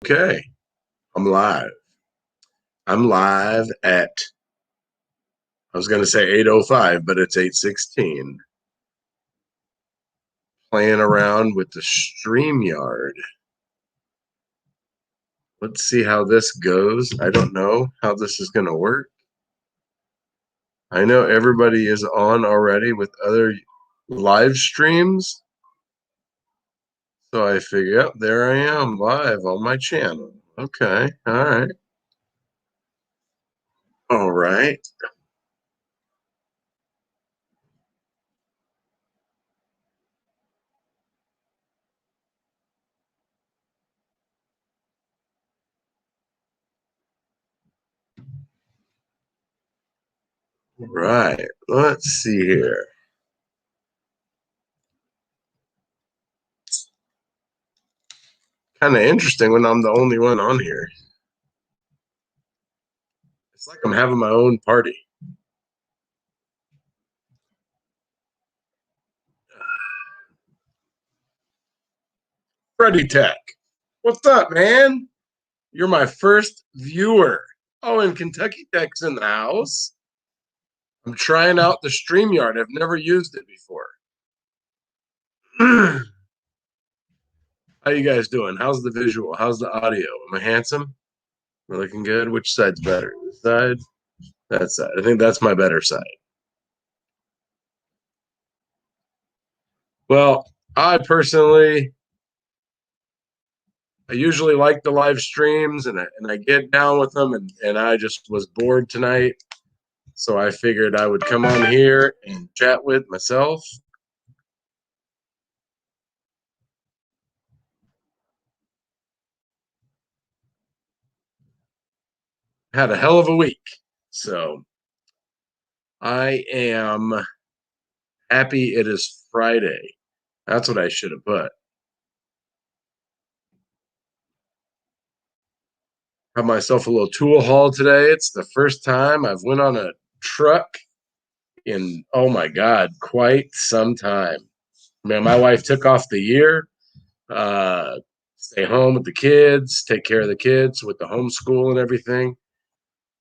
Okay, I'm live. I'm live at, I was going to say 8:05, but it's 8:16. Playing around with the StreamYard. Let's see how this goes. I don't know how this is going to work. I know everybody is on already with other live streams. So I figure, yep, there I am live on my channel. Okay, all right. All right. All right. Let's see here. Kind of interesting when I'm the only one on here. It's like I'm having my own party. Freddy Tech. What's up, man? You're my first viewer. Oh, and Kentucky Tech's in the house. I'm trying out the StreamYard. I've never used it before. How you guys doing? How's the visual? How's the audio? Am I handsome? Am I looking good? Which side's better? This side? That side. I think that's my better side. Well, I personally, I usually like the live streams and I get down with them and I just was bored tonight. So I figured I would come on here and chat with myself. Had a hell of a week. So I am happy it is Friday. That's what I should have put. Have myself a little tool haul today. It's the first time I've went on a truck in, oh my God, quite some time. Man, my wife took off the year, stay home with the kids, take care of the kids with the homeschool and everything.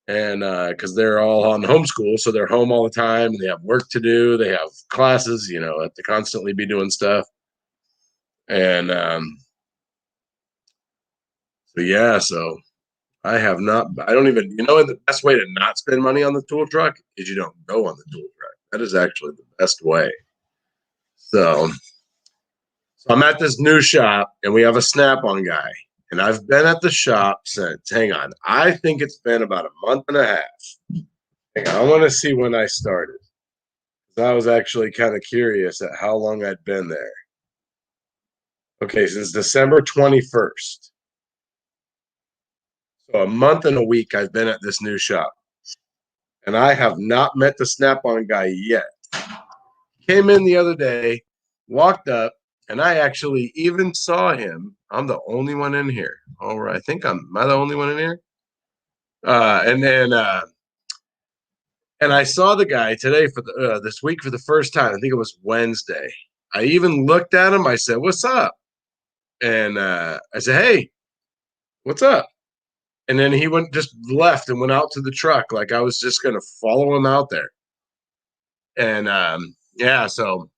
And because they're all on homeschool, so they're home all the time and they have work to do, they have classes, have to constantly be doing stuff. And so yeah, so I have not, I don't even, the best way to not spend money on the tool truck is you don't go on the tool truck. That is actually the best way. So I'm at this new shop and we have a Snap-on guy. And I've been at the shop since, hang on, I think it's been about a month and a half. Hang on, I want to see when I started. I was actually kind of curious at how long I'd been there. Okay, since December 21st. So a month and a week I've been at this new shop. And I have not met the Snap-on guy yet. Came in the other day, walked up, and I actually even saw him. I'm the only one in here. All right, I think am I the only one in here? And I saw the guy today for this week for the first time. I think it was Wednesday. I even looked at him. I said, "What's up?" And I said, "Hey, what's up?" And then he just left and went out to the truck like I was just gonna follow him out there. And yeah, so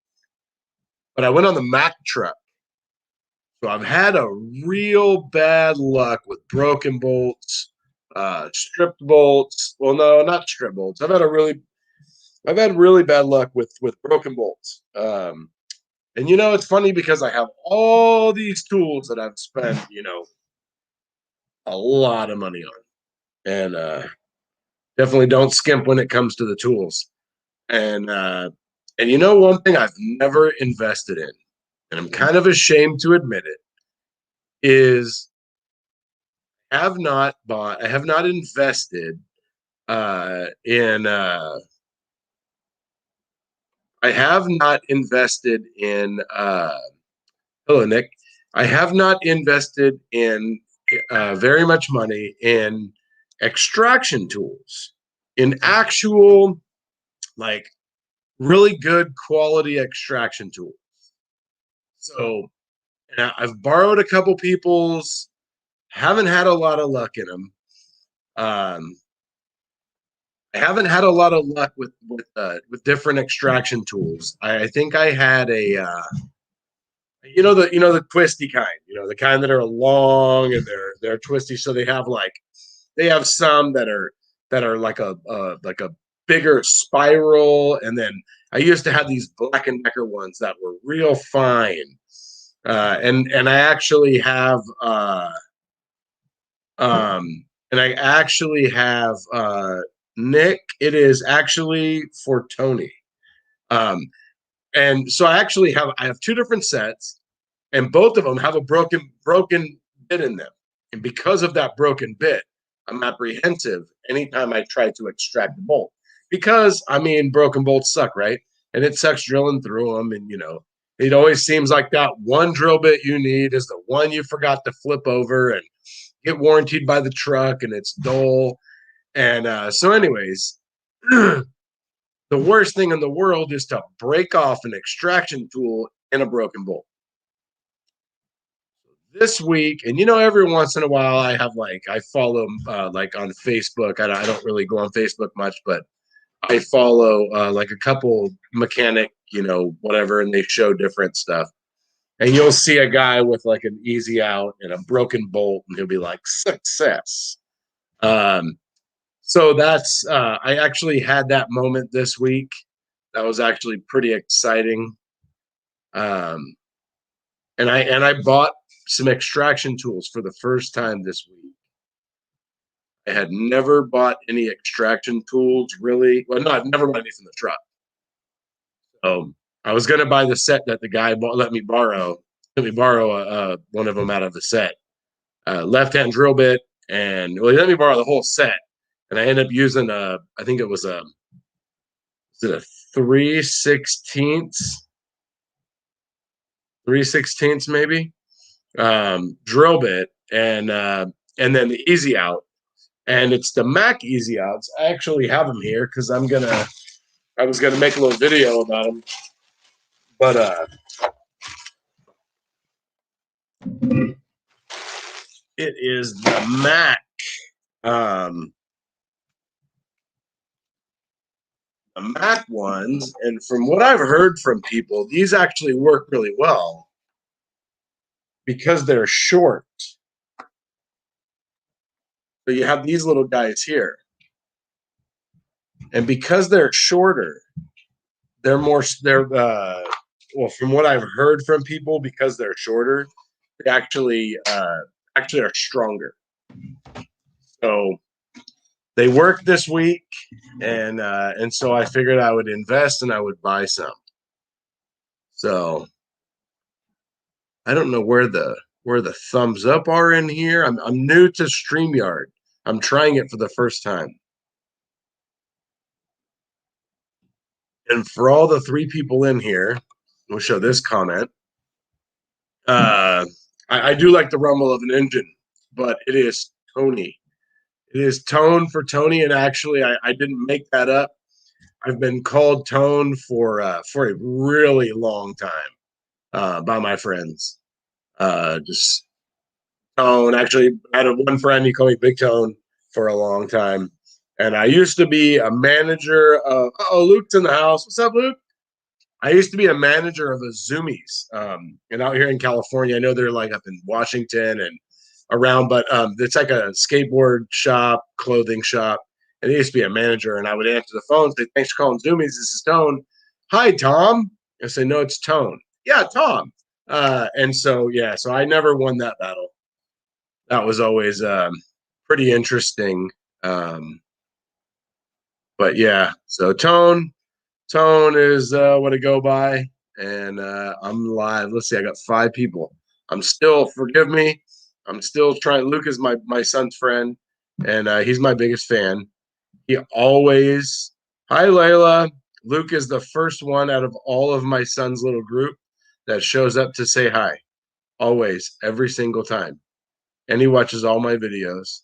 but I went on the Mack truck. So I've had a real bad luck with broken bolts, stripped bolts. Well, no, not stripped bolts. I've had really bad luck with broken bolts. And it's funny because I have all these tools that I've spent, a lot of money on, and definitely don't skimp when it comes to the tools. And one thing I've never invested in, and I'm kind of ashamed to admit it, is I have not invested in I have not invested in hello Nick. I have not invested in very much money in extraction tools, in actual like really good quality extraction tools. So and I've borrowed a couple people's. Haven't had a lot of luck in them. I haven't had a lot of luck with different extraction tools. I think I had a the twisty kind, the kind that are long and they're twisty. So they have some that are like a bigger spiral, and then I used to have these Black and Decker ones that were real fine. And I actually have and I actually have Nick. It is actually for Tony. Um, and so I have two different sets, and both of them have a broken bit in them. And because of that broken bit, I'm apprehensive anytime I try to extract the bolt. Because I mean, broken bolts suck, right? And it sucks drilling through them. And it always seems like that one drill bit you need is the one you forgot to flip over and get warranted by the truck, and it's dull. And so, anyways, the worst thing in the world is to break off an extraction tool in a broken bolt. This week, and every once in a while, I follow like on Facebook. I don't really go on Facebook much, but I follow like a couple mechanic, whatever, and they show different stuff. And you'll see a guy with like an easy out and a broken bolt, and he'll be like, success. So that's I actually had that moment this week. That was actually pretty exciting. And I bought some extraction tools for the first time this week. I had never bought any extraction tools really. Well, no, I've never bought any from the truck. I was going to buy the set that the guy let me borrow. Let me borrow one of them out of the set. Left-hand drill bit, and he let me borrow the whole set. And I ended up using I think it was a 3/16 maybe drill bit, and then the easy out, and it's the Mac easy outs. I actually have them here because I was gonna make a little video about them, but it is the Mac the Mac ones, and from what I've heard from people, these actually work really well because they're short. So you have these little guys here, and because they're shorter, they're well, from what I've heard from people, because they're shorter, they actually are stronger. So they work this week, and so I figured I would invest and I would buy some. So I don't know where the thumbs up are in here. I'm new to StreamYard. I'm trying it for the first time. And for all the 3 people in here, we'll show this comment. I do like the rumble of an engine, but it is Tony. It is tone for Tony, and actually, I didn't make that up. I've been called Tone for a really long time by my friends. Just Tone. Actually, I had one friend, he called me Big Tone for a long time. And I used to be a manager of, Luke's in the house. What's up, Luke? I used to be a manager of a Zoomies. And out here in California, I know they're like up in Washington and around, but it's like a skateboard shop, clothing shop. And he used to be a manager, and I would answer the phone, say, thanks for calling Zoomies. This is Tone. Hi, Tom. I say, no, it's Tone. Yeah, Tom. And so, yeah, so I never won that battle. That was always pretty interesting. But yeah, so Tone is what I go by, and I'm live. Let's see, I got 5 people. I'm still, forgive me, I'm still trying. Luke is my son's friend, and he's my biggest fan. He always, hi Layla. Luke is the first one out of all of my son's little group that shows up to say hi, always, every single time, and he watches all my videos.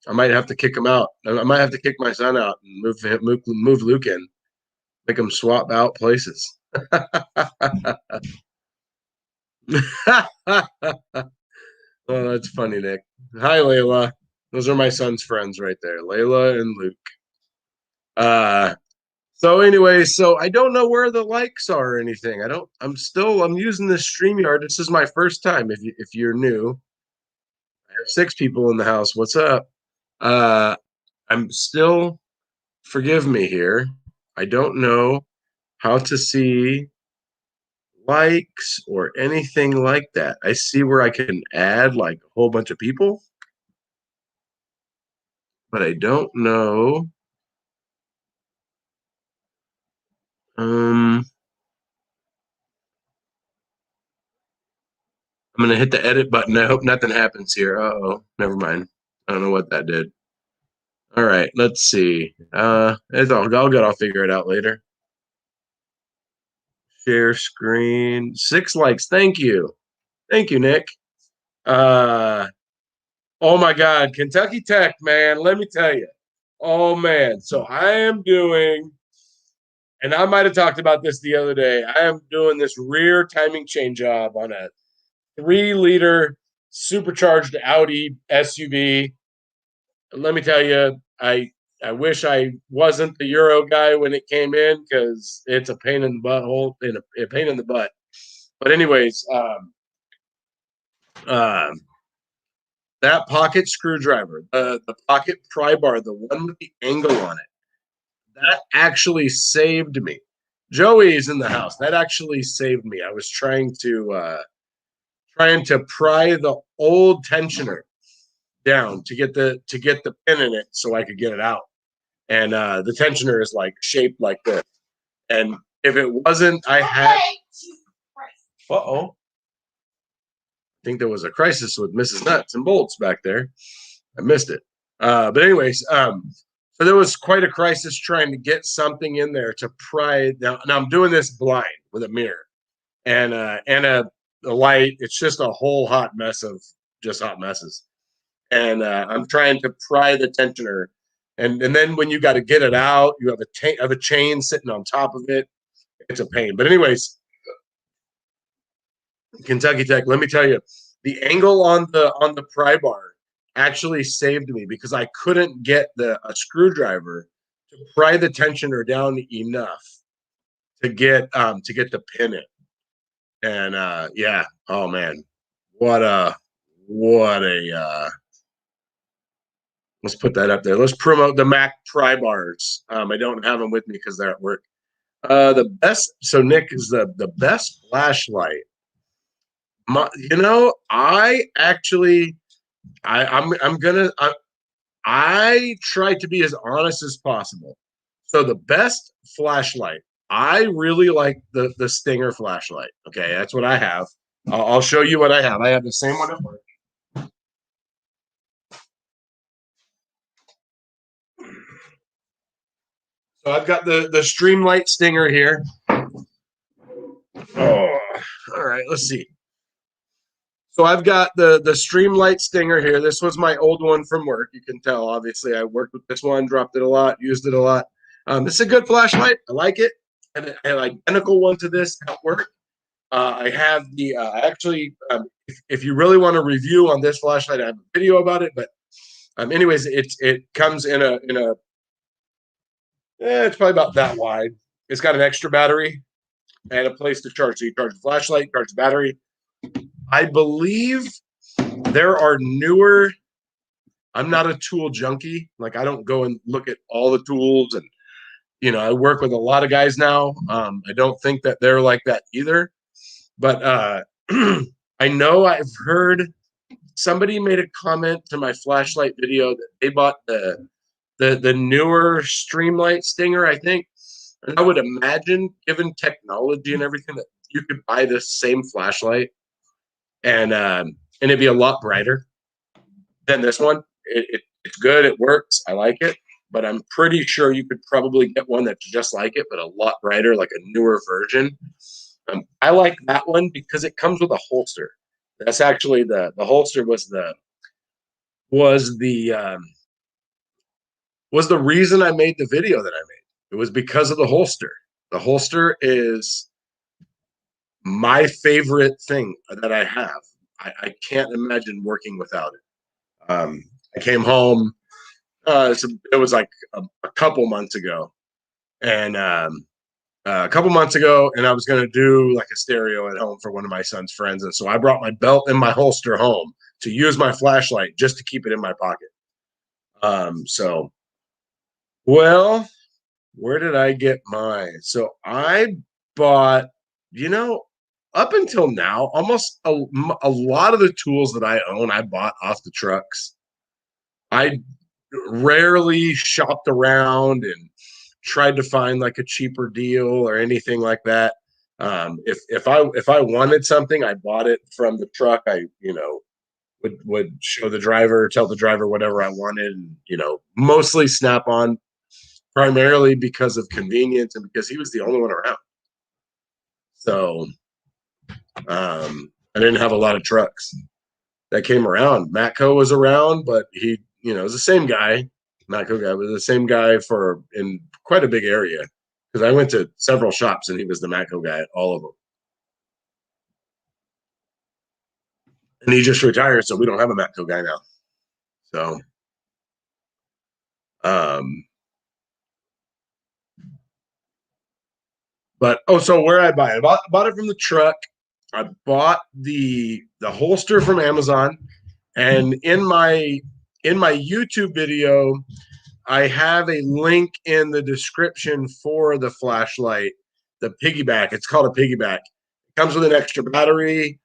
I might have to kick him out. I might have to kick my son out and move Luke in, make him swap out places. Oh, that's funny, Nick. Hi, Layla. Those are my son's friends right there, Layla and Luke. Uh, so anyway, so I don't know where the likes are or anything. I'm using this StreamYard. This is my first time. If you're new, I have 6 people in the house. What's up? Uh, I'm still, forgive me here. I don't know how to see likes or anything like that. I see where I can add like a whole bunch of people, but I don't know. Um, I'm gonna hit the edit button. I hope nothing happens here. Oh, never mind. I don't know what that did. All right, let's see. It's all good. I'll figure it out later. Share screen. 6 likes. Thank you, Nick. Uh, oh my God, Kentucky Tech, man. Let me tell you. Oh man. So I am doing, and I might have talked about this the other day. I am doing this rear timing chain job on a 3-liter supercharged Audi SUV. Let me tell you, I wish I wasn't the Euro guy when it came in because it's a pain in the butthole, in a pain in the butt. But anyways, um, that pocket screwdriver, the pocket pry bar, the one with the angle on it, that actually saved me. Joey's in the house. That actually saved me. I was trying to pry the old tensioner down to get the pin in it so I could get it out. And the tensioner is like shaped like this. And if it wasn't, I had. Uh-oh. I think there was a crisis with Mrs. Nuts and Bolts back there. I missed it. But anyways, so there was quite a crisis trying to get something in there to pry. Now I'm doing this blind with a mirror and a light. It's just a whole hot mess of just hot messes. And I'm trying to pry the tensioner. And then when you got to get it out, you have a chain sitting on top of it. It's a pain. But anyways, Kentucky Tech. Let me tell you, the angle on the pry bar actually saved me because I couldn't get a screwdriver to pry the tensioner down enough to get the pin in. And yeah, oh man, what a let's put that up there. Let's promote the Mac pry bars. I don't have them with me because they're at work. The best. So Nick is the best flashlight. I actually, I try to be as honest as possible. So the best flashlight, I really like the Stinger flashlight. Okay, that's what I have. I'll show you what I have. I have the same one at work. So I've got the Streamlight Stinger here. Oh, all right. Let's see. So I've got the Streamlight Stinger here. This was my old one from work. You can tell, obviously, I worked with this one, dropped it a lot, used it a lot. This is a good flashlight. I like it. And an identical one to this at work. I have the actually, if you really want to review on this flashlight, I have a video about it. But anyways, it comes in a it's probably about that wide. It's got an extra battery and a place to charge. So you charge the flashlight, charge the battery. I believe there are newer. I'm not a tool junkie. Like I don't go and look at all the tools, and I work with a lot of guys now. I don't think that they're like that either. But I know I've heard somebody made a comment to my flashlight video that they bought the newer Streamlight Stinger, I think. And I would imagine, given technology and everything, that you could buy this same flashlight and it'd be a lot brighter than this one. It's good. It works. I like it. But I'm pretty sure you could probably get one that's just like it, but a lot brighter, like a newer version. I like that one because it comes with a holster. That's actually the holster was the was the reason I made the video that I made. It was because of the holster. The holster is my favorite thing that I have. I can't imagine working without it. I came home. It was like a couple months ago, and a couple months ago, and I was going to do like a stereo at home for one of my son's friends, and so I brought my belt in my holster home to use my flashlight just to keep it in my pocket. So, well, where did I get mine? So I bought, you know, up until now, almost a lot of the tools that I own, I bought off the trucks. I rarely shopped around and tried to find like a cheaper deal or anything like that. If I wanted something, I bought it from the truck. I would show the driver, tell the driver whatever I wanted, and mostly Snap on, primarily because of convenience and because he was the only one around. So I didn't have a lot of trucks that came around. Matco was around, but he, was the same guy. Matco guy was the same guy for in quite a big area because I went to several shops and he was the Matco guy at all of them. And he just retired, so we don't have a Matco guy now. So, but so where I buy it, I bought it from the truck. I bought the holster from Amazon, and in my YouTube video, I have a link in the description for the flashlight, the piggyback. It's called a piggyback. It comes with an extra battery,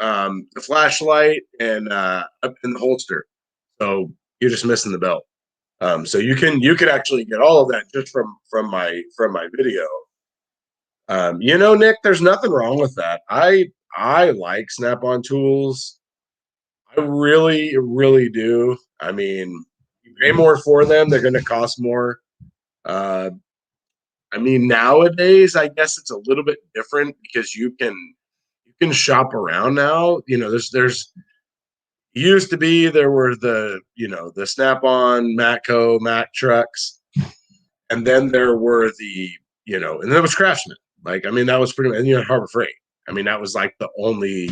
the flashlight, and up in the holster. So you're just missing the belt. So you could actually get all of that just from my video. Nick, there's nothing wrong with that. I like Snap-on tools. I really, really do. I mean, you pay more for them, they're going to cost more. I mean, nowadays, I guess it's a little bit different because you can shop around now. There's used to be there were the Snap-on, Matco, Mac trucks, and then there were and there was Craftsman. Like, I mean, that was pretty much, and you had Harbor Freight. I mean, that was like the only,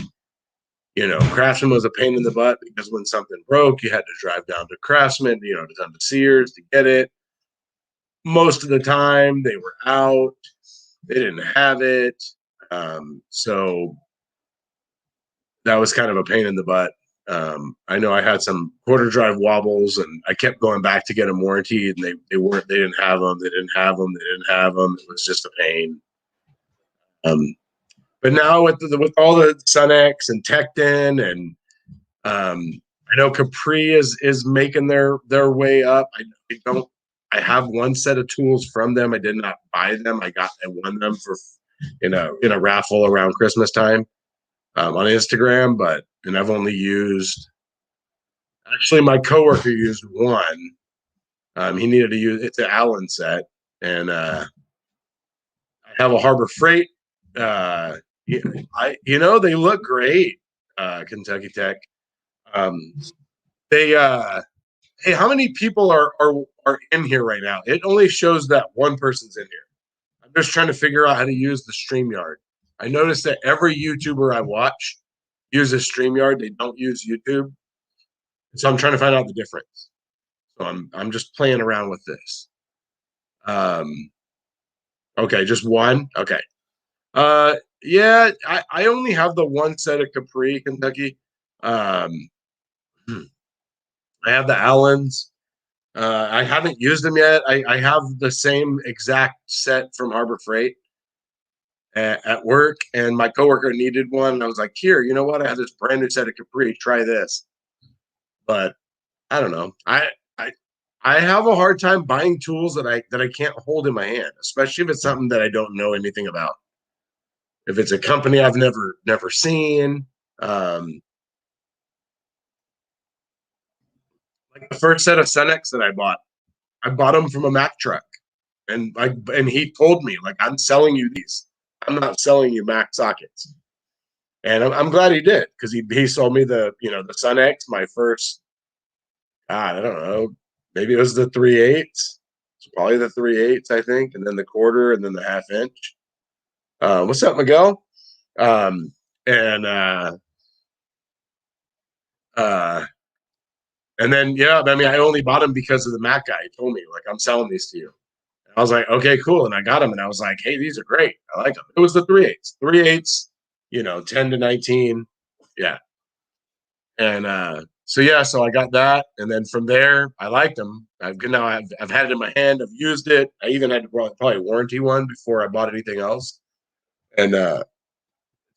Craftsman was a pain in the butt because when something broke, you had to drive down to Craftsman, to come to Sears to get it. Most of the time they were out. They didn't have it. So that was kind of a pain in the butt. I know I had some quarter drive wobbles and I kept going back to get them warranted and they didn't have them. They didn't have them. They didn't have them. It was just a pain. But now with all the Sunex and Tecton and I know Capri is making their way up. I have one set of tools from them. I did not buy them. I won them for in a raffle around Christmas time on Instagram, and I've only used. Actually, my coworker used one. He needed to use it's an Allen set, and I have a Harbor Freight. They look great. Kentucky Tech. They hey, how many people are in here right now? It only shows that one person's in here. I'm just trying to figure out how to use the StreamYard. I noticed that every YouTuber I watch uses StreamYard. They don't use YouTube. So I'm trying to find out the difference. So I'm just playing around with this. Okay, just one. Okay. Yeah, I only have the one set of Capri, Kentucky. I have the Allens. I haven't used them yet. I have the same exact set from Harbor Freight at work, and my coworker needed one. And I was like, "Here, you know what? I have this brand new set of Capri. Try this." But I don't know. I have a hard time buying tools that I can't hold in my hand, especially if it's something that I don't know anything about. If it's a company I've never seen, like the first set of Sunex that I bought them from a Mac truck, and he told me like, I'm selling you these. I'm not selling you Mac sockets, and I'm glad he did because he sold me the Sunex, my first. God, I don't know. Maybe it was the 3/8. It's probably the 3/8, I think, and then the quarter, and then the half inch. What's up, Miguel? And Uh, and then yeah, I mean, I only bought them because of the Mac guy. He told me like, I'm selling these to you. And I was like, okay, cool. And I got them, and I was like, hey, these are great. I like them. It was the 3/8s, 10 to 19, yeah. And so yeah, so I got that, and then from there, I liked them. I've had it in my hand. I've used it. I even had to probably warranty one before I bought anything else. And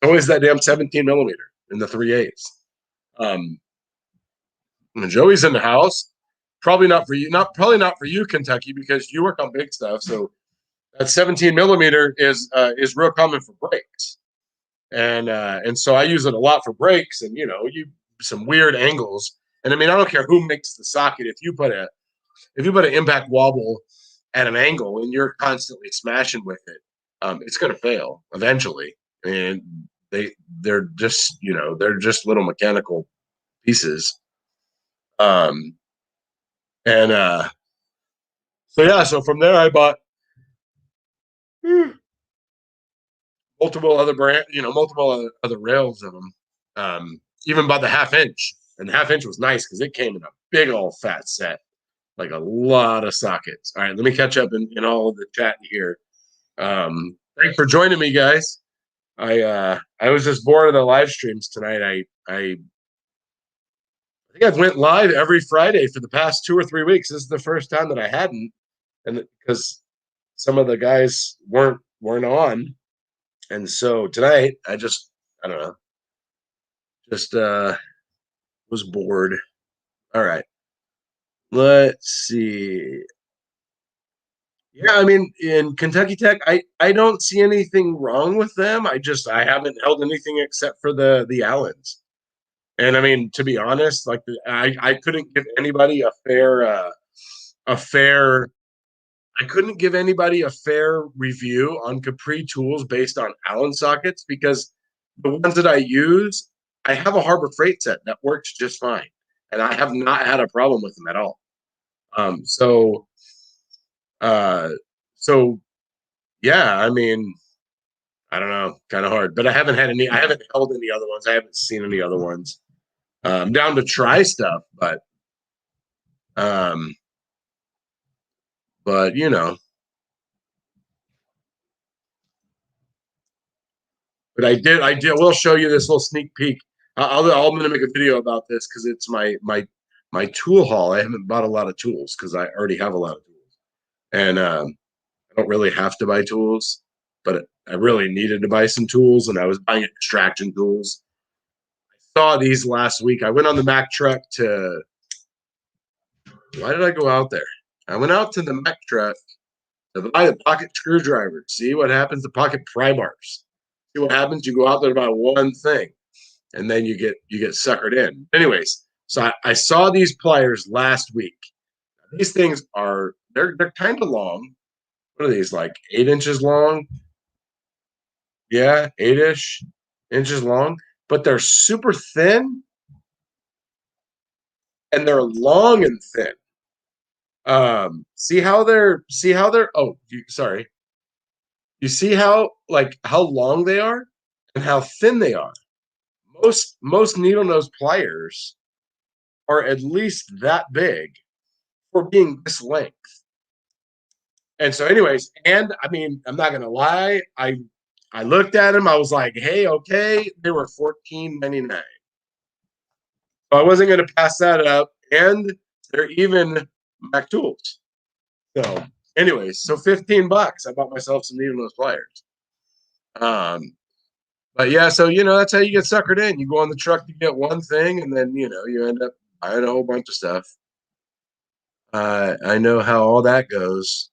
always that damn 17 millimeter in the 3/8s. When Joey's in the house, probably not for you. Not probably not for you, Kentucky, because you work on big stuff. So that 17 millimeter is real common for brakes, and so I use it a lot for brakes, and you some weird angles. And I mean, I don't care who makes the socket. If you put an impact wobble at an angle and you're constantly smashing with it, it's going to fail eventually. And they're just little mechanical pieces. Um, and so yeah, so from there I bought multiple other multiple other rails of them. Even bought the 1/2 inch, and the 1/2 inch was nice because it came in a big old fat set, like a lot of sockets. All right, let me catch up in all of the chat here. Thanks for joining me, guys. I was just bored of the live streams tonight. I think I've went live every Friday for the past 2 or 3 weeks. This is the first time that I hadn't, and because some of the guys weren't on, and so tonight I don't know, just was bored. All right, let's see. Yeah, I mean, in Kentucky Tech, I don't see anything wrong with them. I haven't held anything except for the Allens. And I mean, to be honest, like I couldn't give anybody a fair I couldn't give anybody a fair review on Capri tools based on Allen sockets because the ones that I use, I have a Harbor Freight set that works just fine, and I have not had a problem with them at all. Um, so uh, so yeah, I mean, I don't know, kind of hard, but I haven't held any other ones. I haven't seen any other ones. I'm down to try stuff, um, but but I will show you this little sneak peek. I'm going to make a video about this because it's my tool haul. I haven't bought a lot of tools because I already have a lot of tools, and I don't really have to buy tools, but I really needed to buy some tools, and I was buying extraction tools. I saw these last week. I went on the Mack truck to. Why did I go out there? I went out to the Mack truck to buy the pocket screwdriver. See what happens to pocket pry bars. See what happens. You go out there to buy one thing, and then you get suckered in. Anyways, so I saw these pliers last week. These things they're kind of long. What are these, like 8 inches long? Yeah, 8-ish inches long, but they're super thin and they're long and thin. See how they're sorry. You see how long they are and how thin they are. Most needle nose pliers are at least that big for being this length. And so, anyways, and I mean, I'm not gonna lie, I looked at them, I was like, hey, okay, they were $14.99. So I wasn't gonna pass that up, and they're even Mac tools. So, anyways, so $15, I bought myself some needle nose pliers. But yeah, so that's how you get suckered in. You go on the truck to get one thing, and then you end up buying a whole bunch of stuff. I know how all that goes.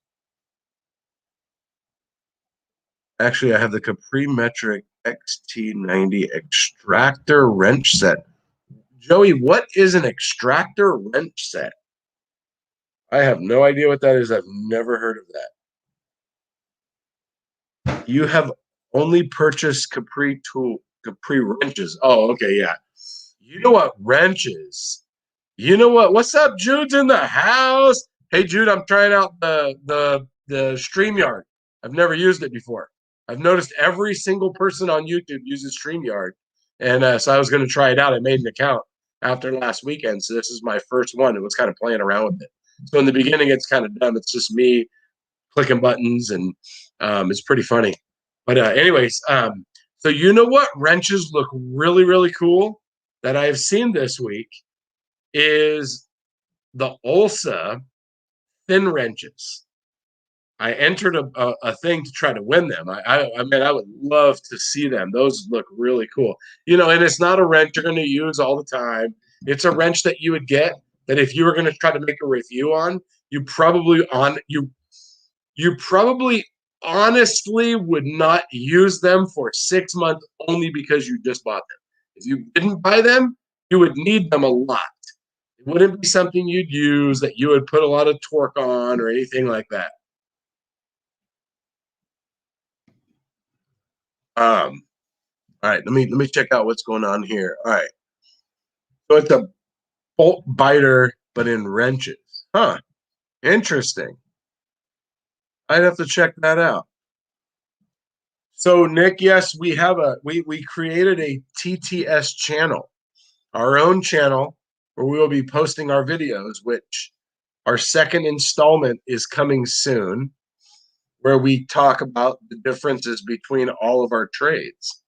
Actually, I have the Capri Metric XT90 extractor wrench set. Joey, what is an extractor wrench set? I have no idea what that is. I've never heard of that. You have only purchased Capri wrenches. Oh, okay, yeah. You know what wrenches? You know what? What's up, Jude's in the house? Hey, Jude, I'm trying out the StreamYard. I've never used it before. I've noticed every single person on YouTube uses StreamYard, and so I was going to try it out. I made an account, after last weekend. So this is my first one. It was kind of playing around with it. So in the beginning, it's kind of dumb. It's just me clicking buttons, and it's pretty funny. But anyways, so you know what wrenches look really, really cool that I've seen this week is the Olsa thin wrenches. I entered a thing to try to win them. I mean, I would love to see them. Those look really cool. You know, and it's not a wrench you're going to use all the time. It's a wrench that you would get that if you were going to try to make a review on, you probably honestly would not use them for 6 months only because you just bought them. If you didn't buy them, you would need them a lot. It wouldn't be something you'd use that you would put a lot of torque on or anything like that. All right, let me check out what's going on here. All right, so it's a bolt biter, but in wrenches. Huh? Interesting. I'd have to check that out. So Nick, yes, we created a TTS channel, our own channel, where we will be posting our videos. Which our second installment is coming soon, where we talk about the differences between all of our trades,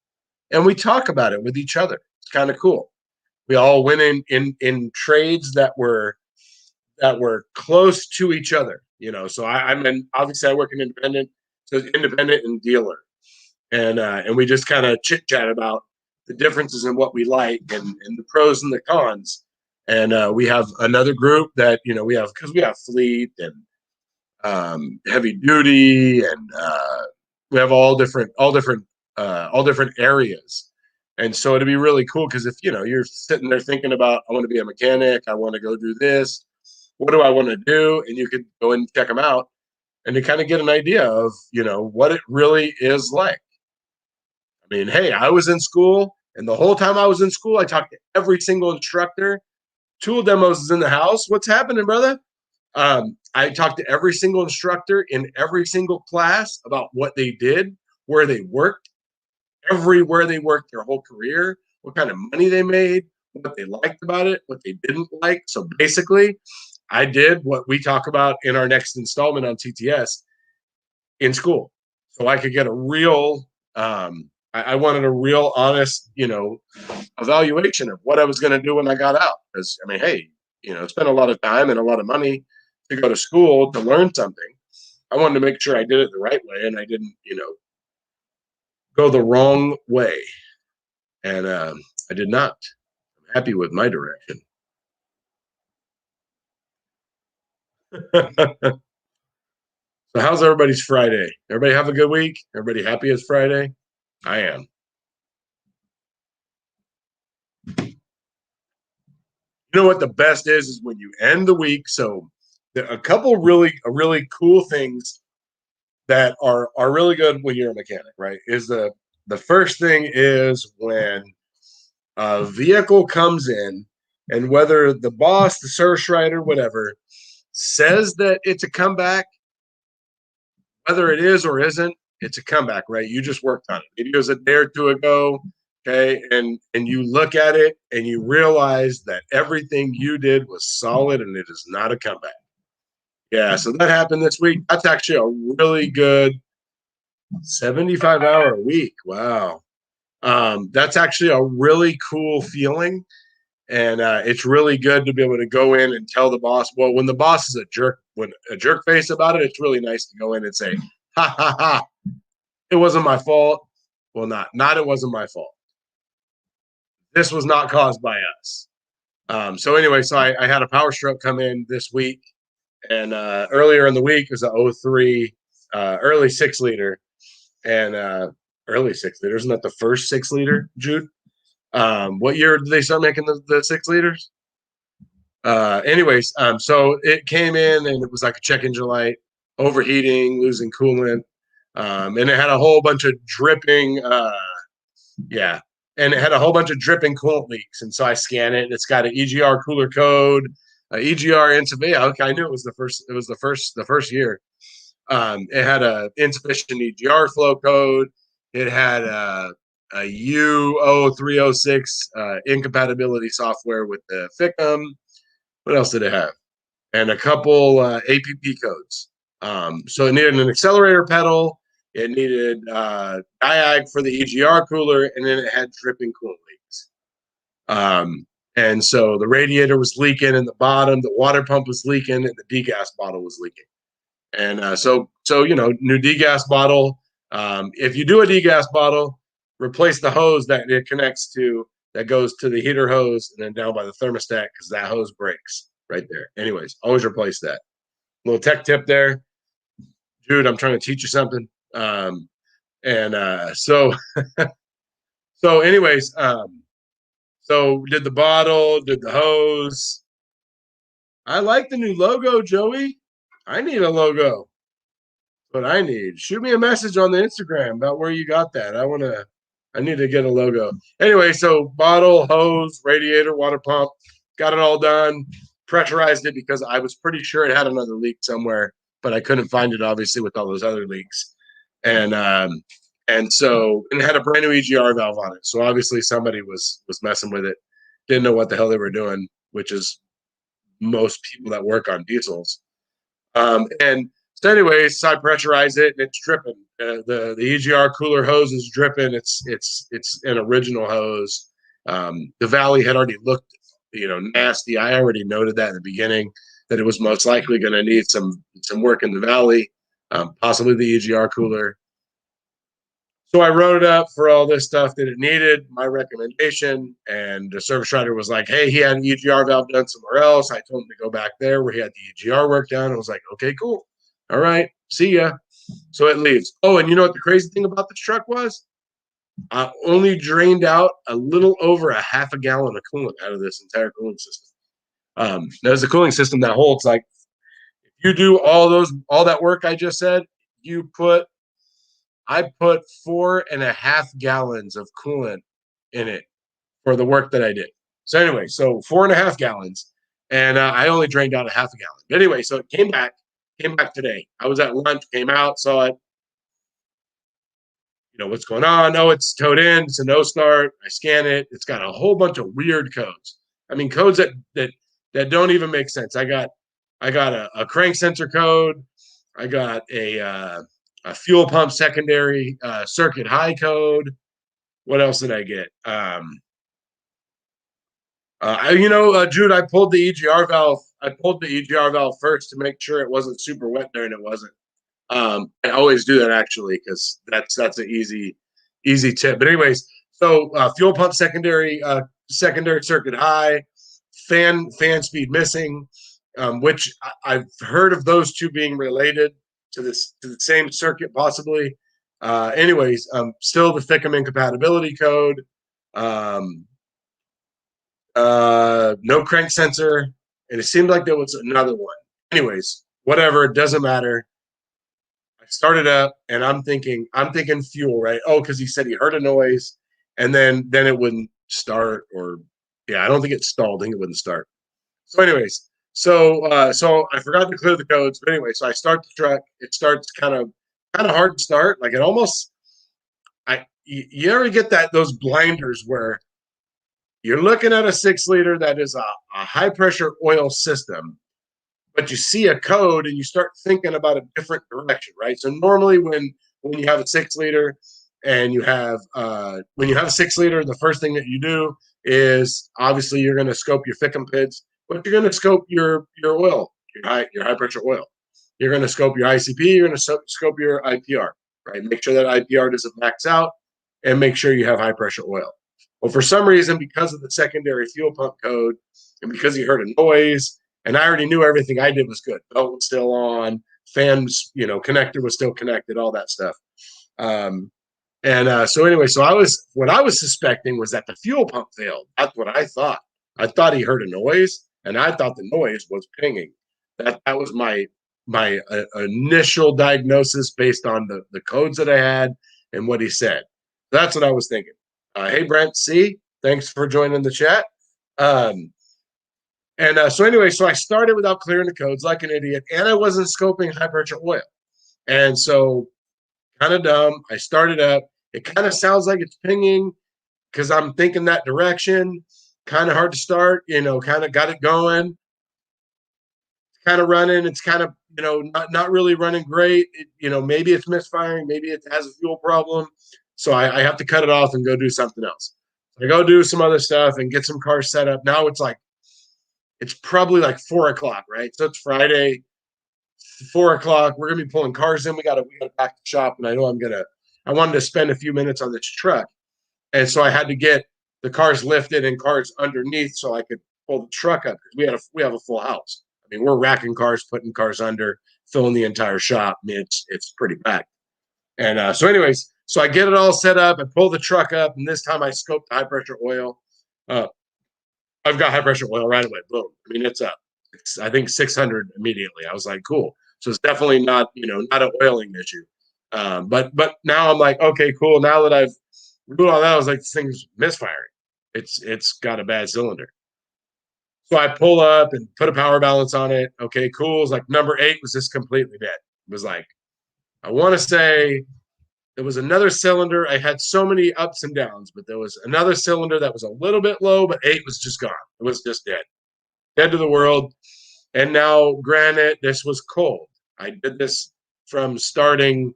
and we talk about it with each other. It's kind of cool. We all went in trades that were close to each other. You know, so I'm in, obviously I work in independent, so it's independent and dealer, and we just kind of chit chat about the differences in what we like and the pros and the cons. And we have another group that we have because we have fleet and heavy duty, and we have all different areas. And so it'd be really cool because if you're sitting there thinking about, I want to be a mechanic, I want to go do this, what do I want to do, and you could go and check them out, and to kind of get an idea of what it really is like. I mean, hey, I was in school, and the whole time I was in school, I talked to every single instructor. Tool demos is in the house. What's happening, brother? I talked to every single instructor in every single class about what they did, where they worked, everywhere they worked their whole career, what kind of money they made, what they liked about it, what they didn't like. So basically, I did what we talk about in our next installment on TTS in school. So I could get a real, I wanted a real honest, evaluation of what I was going to do when I got out. Because, I mean, hey, spend a lot of time and a lot of money to go to school to learn something. I wanted to make sure I did it the right way and I didn't, go the wrong way. And I did not. I'm happy with my direction. So how's everybody's Friday? Everybody have a good week? Everybody happy it's Friday? I am. You know what the best is when you end the week. So a couple really cool things that are really good when you're a mechanic, right? Is the first thing is when a vehicle comes in, and whether the boss, the service writer, whatever, says that it's a comeback, whether it is or isn't, it's a comeback, right? You just worked on it. Maybe it was a day or two ago, okay, and you look at it and you realize that everything you did was solid and it is not a comeback. Yeah, so that happened this week. That's actually a really good 75-hour week. Wow. That's actually a really cool feeling. And it's really good to be able to go in and tell the boss. Well, when the boss is a jerk face about it, it's really nice to go in and say, ha, ha, ha, it wasn't my fault. Well, not it wasn't my fault. This was not caused by us. So anyway, so I had a power stroke come in this week. And earlier in the week, it was a 03 early 6-liter. And early 6-liter, isn't that the first 6-liter, Jude? What year did they start making the 6-liters? Anyways, so it came in and it was like a check engine light, overheating, losing coolant, and it had a whole bunch of dripping, and it had a whole bunch of dripping coolant leaks. And so I scan it, and it's got an EGR cooler code, EGR insufficient. Okay, I knew it was the first. It was the first year. It had a insufficient EGR flow code. It had U0306 incompatibility software with the FICM. What else did it have? And a couple APP codes. So it needed an accelerator pedal. It needed diag for the EGR cooler, and then it had dripping coolant leaks. And so the radiator was leaking in the bottom, the water pump was leaking, and the degas bottle was leaking. And so new degas bottle. If you do a degas bottle, replace the hose that it connects to that goes to the heater hose and then down by the thermostat because that hose breaks right there. Anyways, always replace that. Little tech tip there, Jude. I'm trying to teach you something. So anyways, so did the bottle, did the hose. I like the new logo, Joey. I need a logo. What I need. Shoot me a message on the Instagram about where you got that. I need to get a logo. Anyway, so bottle, hose, radiator, water pump, got it all done. Pressurized it because I was pretty sure it had another leak somewhere, but I couldn't find it obviously with all those other leaks. And so it had a brand new EGR valve on it. So obviously somebody was messing with it, didn't know what the hell they were doing, which is most people that work on diesels. And so anyways, so I pressurize it and it's dripping. The EGR cooler hose is dripping. It's an original hose. The Valley had already looked, nasty. I already noted that in the beginning that it was most likely going to need some work in the Valley, possibly the EGR cooler. So I wrote it up for all this stuff that it needed, my recommendation, and the service writer was like, hey, he had an EGR valve done somewhere else. I told him to go back there where he had the EGR work done. I was like, okay, cool. All right, see ya. So it leaves. Oh, and you know what the crazy thing about this truck was? I only drained out a little over a half a gallon of coolant out of this entire cooling system. There's a cooling system that holds, like, if you do all that work I just said, I put 4.5 gallons of coolant in it for the work that I did. So anyway, so 4.5 gallons, and I only drained out a half a gallon. But anyway, so it came back today. I was at lunch, came out, saw it. What's going on? Oh, it's towed in. It's a no start. I scan it. It's got a whole bunch of weird codes. I mean, codes that don't even make sense. I got a crank sensor code. I got a fuel pump secondary circuit high code. What else did I get? Jude, I pulled the EGR valve. I pulled the EGR valve first to make sure it wasn't super wet there, and it wasn't. I always do that actually because that's an easy tip. But anyways, so fuel pump secondary circuit high, fan speed missing, which I've heard of those two being related to the same circuit possibly. Anyways, still the FICM incompatibility code. No crank sensor, and it seemed like there was another one. Anyways, whatever, it doesn't matter. I started up and I'm thinking fuel, right? Oh, because he said he heard a noise and then it wouldn't start, or I don't think it stalled. I think it wouldn't start. So anyways, so I forgot to clear the codes. But anyway, so I start the truck. It starts kind of hard to start. Like it almost, you ever get those blinders where you're looking at a 6-liter that is a high pressure oil system, but you see a code and you start thinking about a different direction, right? So normally when you have a 6-liter and you have when you have a 6-liter, the first thing that you do is obviously you're going to scope your FICM PIDs, but you're going to scope your oil, your high pressure oil. You're going to scope your ICP. You're going to scope your IPR, right? Make sure that IPR doesn't max out, and make sure you have high pressure oil. Well, for some reason, because of the secondary fuel pump code, and because he heard a noise, and I already knew everything I did was good. Belt was still on, fans, connector was still connected, all that stuff. So anyway, what I was suspecting was that the fuel pump failed. That's what I thought. I thought he heard a noise, and I thought the noise was pinging. That was my initial diagnosis based on the codes that I had and what he said. That's what I was thinking. Hey, Brent C., thanks for joining the chat. So anyway, so I started without clearing the codes like an idiot, and I wasn't scoping high pressure oil. And so kind of dumb, I started up, It kind of sounds like it's pinging because I'm thinking that direction. Kind of hard to start, kind of got it going, kind of running. It's kind of, not really running great. Maybe it's misfiring, maybe it has a fuel problem. So I have to cut it off and go do something else. I go do some other stuff and get some cars set up. Now it's probably like 4 o'clock, right? So it's Friday, 4 o'clock. We're gonna be pulling cars in. We gotta back the shop, and I wanted to spend a few minutes on this truck, and so I had to get the cars lifted and cars underneath so I could pull the truck up because we have a full house. I mean, we're racking cars, putting cars under, filling the entire shop. I mean, it's pretty packed. And so I get it all set up. I pull the truck up, and this time I scope the high pressure oil. Uh, I've got high pressure oil right away. Boom. I mean, it's up. It's, I think 600 immediately. I was like, cool. So it's definitely not an oiling issue. But now I'm like, okay, cool. Now that I've doing all that, I was like, this thing's misfiring. It's got a bad cylinder. So I pull up and put a power balance on it. Okay, cool. It's like number 8 was just completely dead. It was like, I want to say there was another cylinder. I had so many ups and downs, but there was another cylinder that was a little bit low, but 8 was just gone. It was just dead. Dead to the world. And now, granted, this was cold. I did this from starting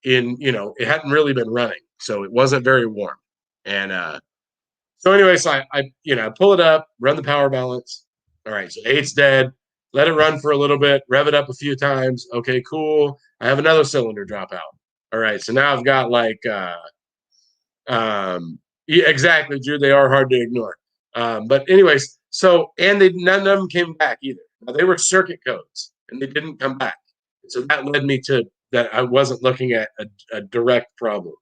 it hadn't really been running. So it wasn't very warm. And so I pull it up, run the power balance. All right, so 8's dead. Let it run for a little bit, rev it up a few times. Okay, cool. I have another cylinder drop out. All right, so now I've got yeah, exactly, Drew. They are hard to ignore. But anyways, and none of them came back either. Now, they were circuit codes, and they didn't come back. So that led me to that I wasn't looking at a direct problem.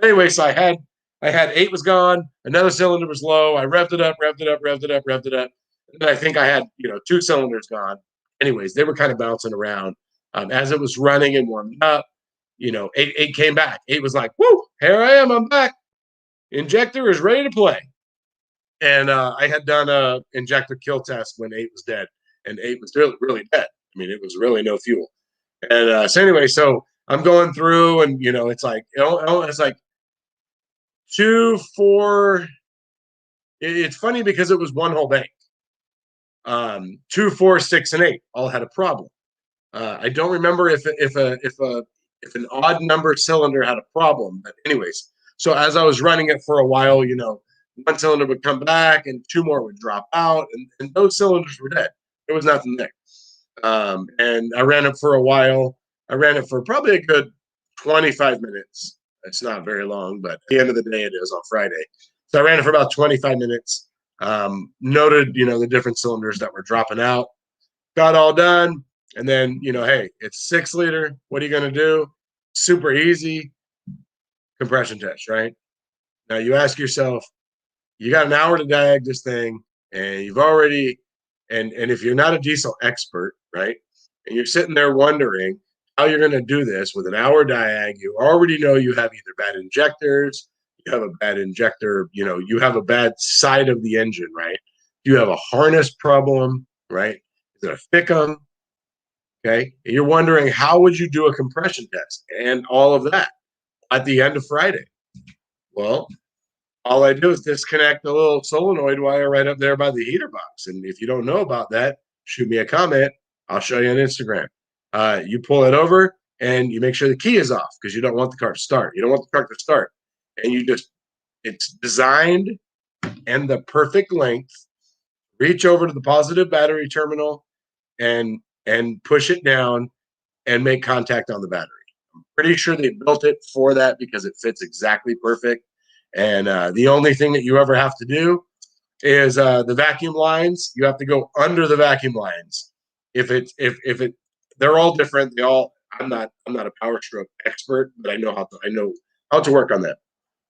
Anyway, so I had 8 was gone, another cylinder was low. I revved it up, revved it up, revved it up, revved it up. And I think I had 2 cylinders gone. Anyways, they were kind of bouncing around as it was running and warming up. 8 came back. 8 was like, "Woo! Here I am. I'm back. Injector is ready to play." And I had done a injector kill test when 8 was dead, and 8 was really, really dead. I mean, it was really no fuel. And so I'm going through, and it's like it's like 2, 4. It's funny because it was one whole bank. 2, 4, 6, and 8 all had a problem. I don't remember if an odd number cylinder had a problem, but anyways. So as I was running it for a while, one cylinder would come back and 2 more would drop out, and those cylinders were dead. There was nothing there. And I ran it for a while. I ran it for probably a good 25 minutes. It's not very long, but at the end of the day, it is on Friday. So I ran it for about 25 minutes. Noted, the different cylinders that were dropping out. Got all done. And then, hey, it's 6-liter. What are you going to do? Super easy. Compression test, right? Now you ask yourself, you got an hour to diag this thing, and you've already, and if you're not a diesel expert, right, and you're sitting there wondering how you're going to do this with an hour diag, you already know you have either bad injectors, you have a bad injector, you have a bad side of the engine, right? You have a harness problem, right? Is it a FICM? Okay. And you're wondering, how would you do a compression test and all of that at the end of Friday? Well, all I do is disconnect the little solenoid wire right up there by the heater box. And if you don't know about that, shoot me a comment. I'll show you on Instagram. You pull it over and you make sure the key is off because you don't want the car to start. You don't want the car to start. And it's designed and the perfect length. Reach over to the positive battery terminal and push it down and make contact on the battery. I'm pretty sure they built it for that because it fits exactly perfect. And the only thing that you ever have to do is the vacuum lines. You have to go under the vacuum lines. If they're all different. I'm not a power stroke expert, but I know how to work on that.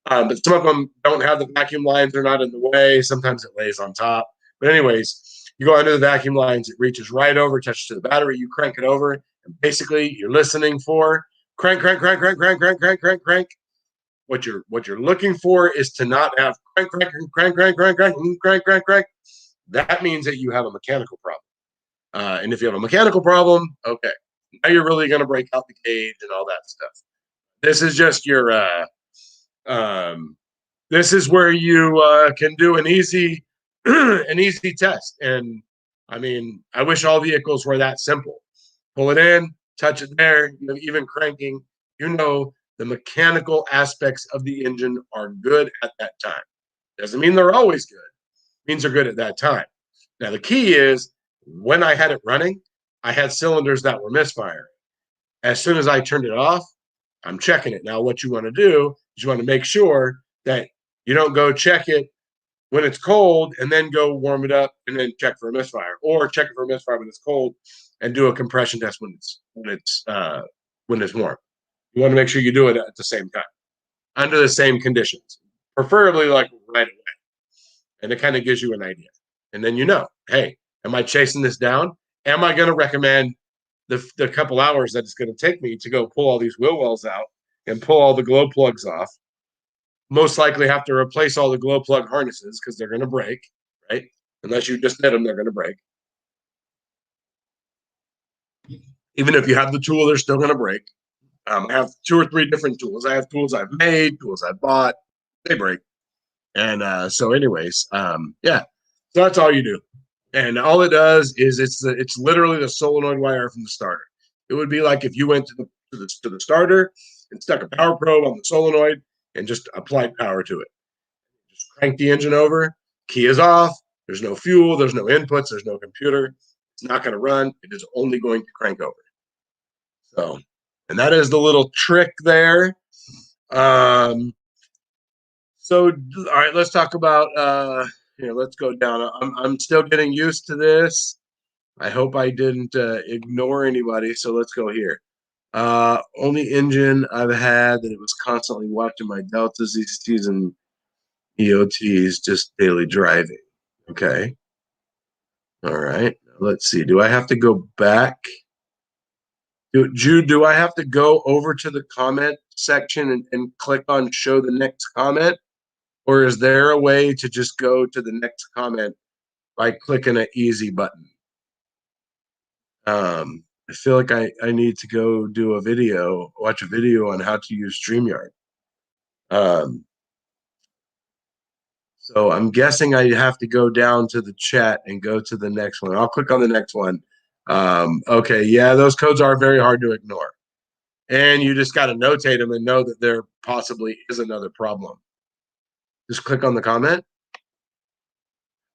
But some of them don't have the vacuum lines. They're not in the way. Sometimes it lays on top. But anyways, you go under the vacuum lines. It reaches right over, touches to the battery. You crank it over, and basically you're listening for crank, crank, crank, crank, crank, crank, crank, crank, crank. What you're looking for is to not have crank, crank, crank, crank, crank, crank, crank, crank, crank. That means that you have a mechanical problem. And if you have a mechanical problem, okay, now you're really going to break out the cage and all that stuff. This is just your Um, this is where you can do an easy an easy test. And I mean, I wish all vehicles were that simple. Pull it in, touch it there, even cranking, the mechanical aspects of the engine are good at that time. Doesn't mean they're always good. It means they're good at that time. Now the key is when I had it running, I had cylinders that were misfiring. As soon as I turned it off, I'm checking it. Now, what you want to do is you want to make sure that you don't go check it when it's cold and then go warm it up and then check for a misfire, or check it for a misfire when it's cold and do a compression test when it's warm. You want to make sure you do it at the same time under the same conditions, preferably like right away. And it kind of gives you an idea. And then hey, am I chasing this down? Am I going to recommend the couple hours that it's going to take me to go pull all these wheel wells out and pull all the glow plugs off? Most likely have to replace all the glow plug harnesses because they're going to break, right? Unless you just knit them, they're going to break. Even if you have the tool, they're still going to break. I have 2 or 3 different tools. I have tools I've made, tools I've bought. They break. And so anyways, yeah. So that's all you do. And all it does is it's literally the solenoid wire from the starter. It would be like if you went to the starter and stuck a power probe on the solenoid and just applied power to it. Just crank the engine over, key is off, there's no fuel, there's no inputs, there's no computer. It's not going to run. It is only going to crank over. So, and that is the little trick there. So, all right, let's talk about, let's go down. I'm still getting used to this. I hope I didn't ignore anybody. So let's go here. Only engine I've had that it was constantly watching my deltas, ECTs, and EOTs, just daily driving. Okay. All right. Let's see. Do I have to go back? Jude, do I have to go over to the comment section and click on show the next comment? Or is there a way to just go to the next comment by clicking an easy button? I feel like I need to go do watch a video on how to use StreamYard. So I'm guessing I have to go down to the chat and go to the next one. I'll click on the next one. Okay, yeah, those codes are very hard to ignore. And you just got to notate them and know that there possibly is another problem. Just click on the comment.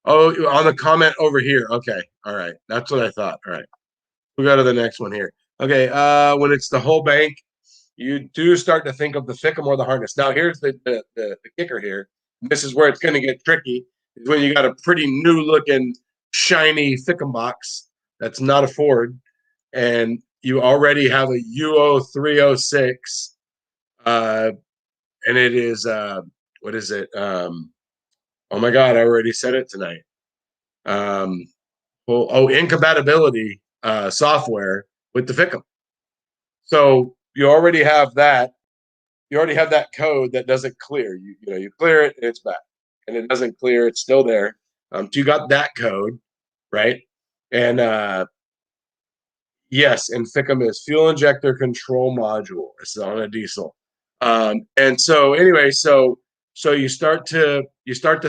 Oh, on the comment over here. Okay, all right. That's what I thought. All right. We'll go to the next one here. Okay, when it's the whole bank, you do start to think of the FICM or the harness. Now, here's the kicker here. This is where it's going to get tricky, is when you got a pretty new-looking, shiny FICM box that's not a Ford, and you already have a UO306, and it is, what is it? Oh, my God, I already said it tonight. Incompatibility software with the FICM. So you already have that. You already have that code that doesn't clear. You clear it and it's back, and it doesn't clear. It's still there. So you got that code, right? And yes, and FICM is fuel injector control module. It's on a diesel. And so anyway, so you start to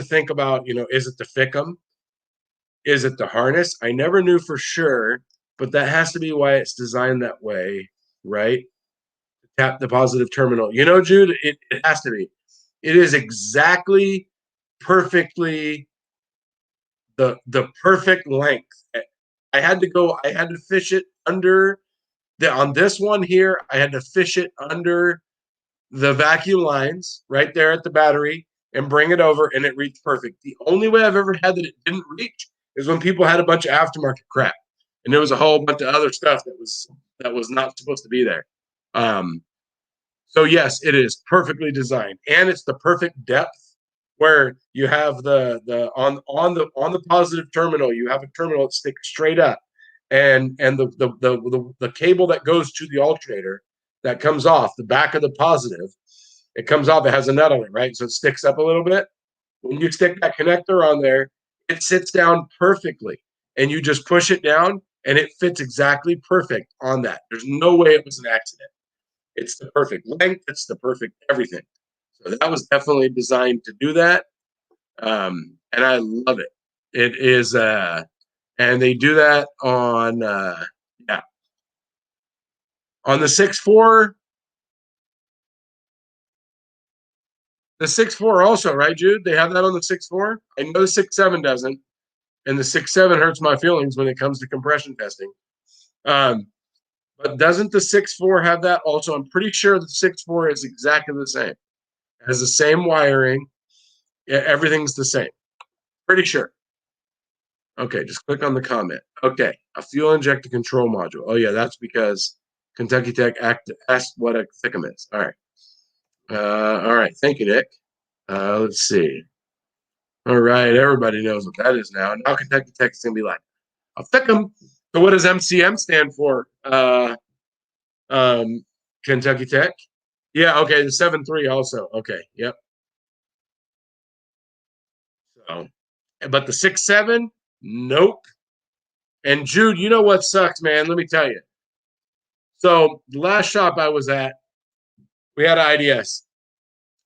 think about, is it the FICM? Is it the harness? I never knew for sure, but that has to be why it's designed that way, right? Tap the positive terminal. Jude, it has to be. It is exactly perfectly the perfect length. I had to fish it under on this one here. I had to fish it under the vacuum lines right there at the battery and bring it over, and it reached perfect. The only way I've ever had that it didn't reach is when people had a bunch of aftermarket crap, and there was a whole bunch of other stuff that was not supposed to be there. So yes, it is perfectly designed, and it's the perfect depth where you have on the positive terminal, you have a terminal that sticks straight up, and the cable that goes to the alternator that comes off the back of the positive, it comes off. It has a nut on it, right? So it sticks up a little bit. When you stick that connector on there, it sits down perfectly, and you just push it down, and it fits exactly perfect on that. There's no way it was an accident. It's the perfect length. It's the perfect everything. So that was definitely designed to do that. And I love it. It is, and they do that on, yeah, on the 6.4. The 6.4 also, right, Jude? They have that on the 6.4. I know the 6.7 doesn't, and the 6.7 hurts my feelings when it comes to compression testing. But doesn't the 6.4 have that also? I'm pretty sure the 6.4 is exactly the same. It has the same wiring. Yeah, everything's the same. Pretty sure. Okay, just click on the comment. Okay, a fuel injector control module. Oh yeah, that's because Kentucky Tech asked what a thickum is. All right. All right. Thank you, Nick. Let's see. All right, everybody knows what that is now. Now Kentucky Tech is gonna be like a thickum. So what does MCM stand for? Kentucky Tech. Yeah. Okay. The 7.3 also. Okay. Yep. So, but the 6.7, nope. And Jude, you know what sucks, man? Let me tell you. So the last shop I was at, we had an IDS,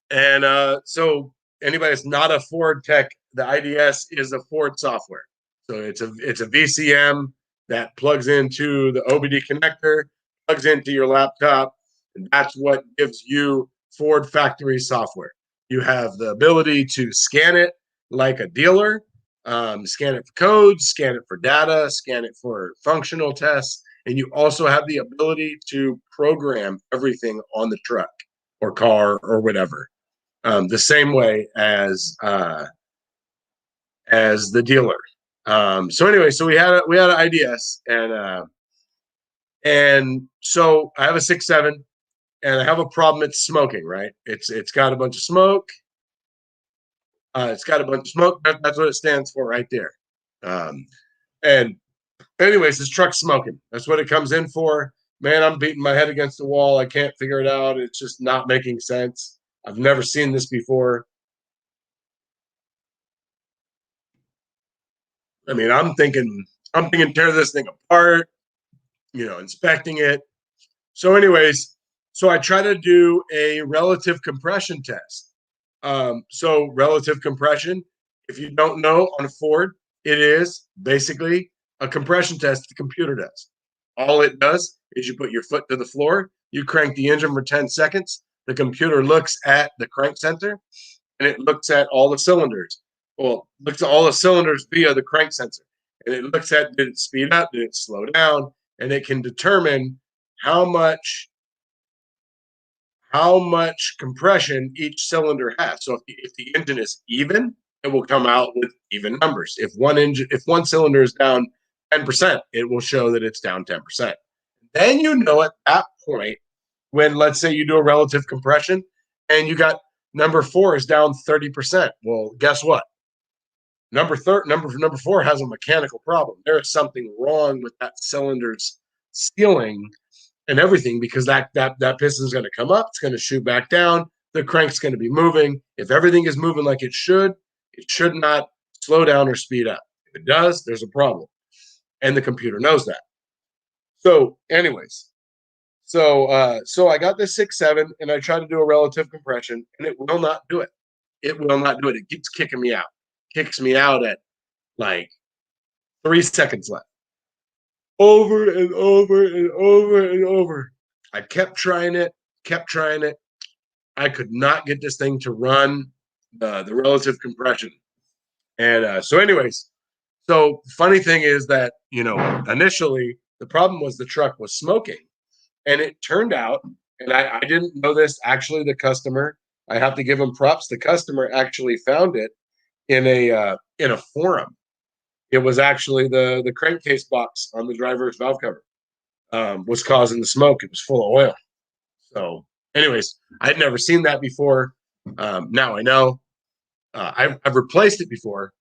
and so anybody that's not a Ford tech, the IDS is a Ford software. So it's a VCM that plugs into the OBD connector, plugs into your laptop, and that's what gives you Ford factory software. You have the ability to scan it like a dealer, scan it for codes, scan it for data, scan it for functional tests, and you also have the ability to program everything on the truck or car or whatever, the same way as the dealer. So anyway, so we had an IDS, and so I have a 6.7, and I have a problem. It's smoking, right? It's got a bunch of smoke. It's got a bunch of smoke. That's what it stands for right there. And anyways, this truck's smoking. That's what it comes in for. Man, I'm beating my head against the wall. I can't figure it out. It's just not making sense. I've never seen this before. I mean, I'm thinking tear this thing apart, inspecting it. So, anyways, so I try to do a relative compression test. So relative compression, if you don't know on a Ford, it is basically a compression test the computer does. All it does is you put your foot to the floor, you crank the engine for 10 seconds, the computer looks at the crank sensor, and it looks at all the cylinders. Well, looks at all the cylinders via the crank sensor. And it looks at, did it speed up? Did it slow down? And it can determine how much compression each cylinder has. So if the engine is even, it will come out with even numbers. If one cylinder is down 10%, it will show that it's down 10%. Then at that point, when let's say you do a relative compression and you got number 4 is down 30%. Well, guess what? Number 4 has a mechanical problem. There is something wrong with that cylinder's sealing and everything, because that piston is going to come up, it's going to shoot back down, the crank's going to be moving. If everything is moving like it should not slow down or speed up. If it does, there's a problem, and the computer knows that. So, anyways, so I got this 6.7, and I try to do a relative compression, and it will not do it. It will not do it. It keeps kicking me out. Kicks me out at like 3 seconds left. Over and over and over and over. I kept trying it. I could not get this thing to run the relative compression. And so anyways, so funny thing is that, initially the problem was the truck was smoking. And it turned out, and I didn't know this, actually the customer, I have to give him props. The customer actually found it in a forum. It was actually the crankcase box on the driver's valve cover was causing the smoke. It was full of oil. So, anyways, I'd never seen that before. Now I know. I've replaced it before.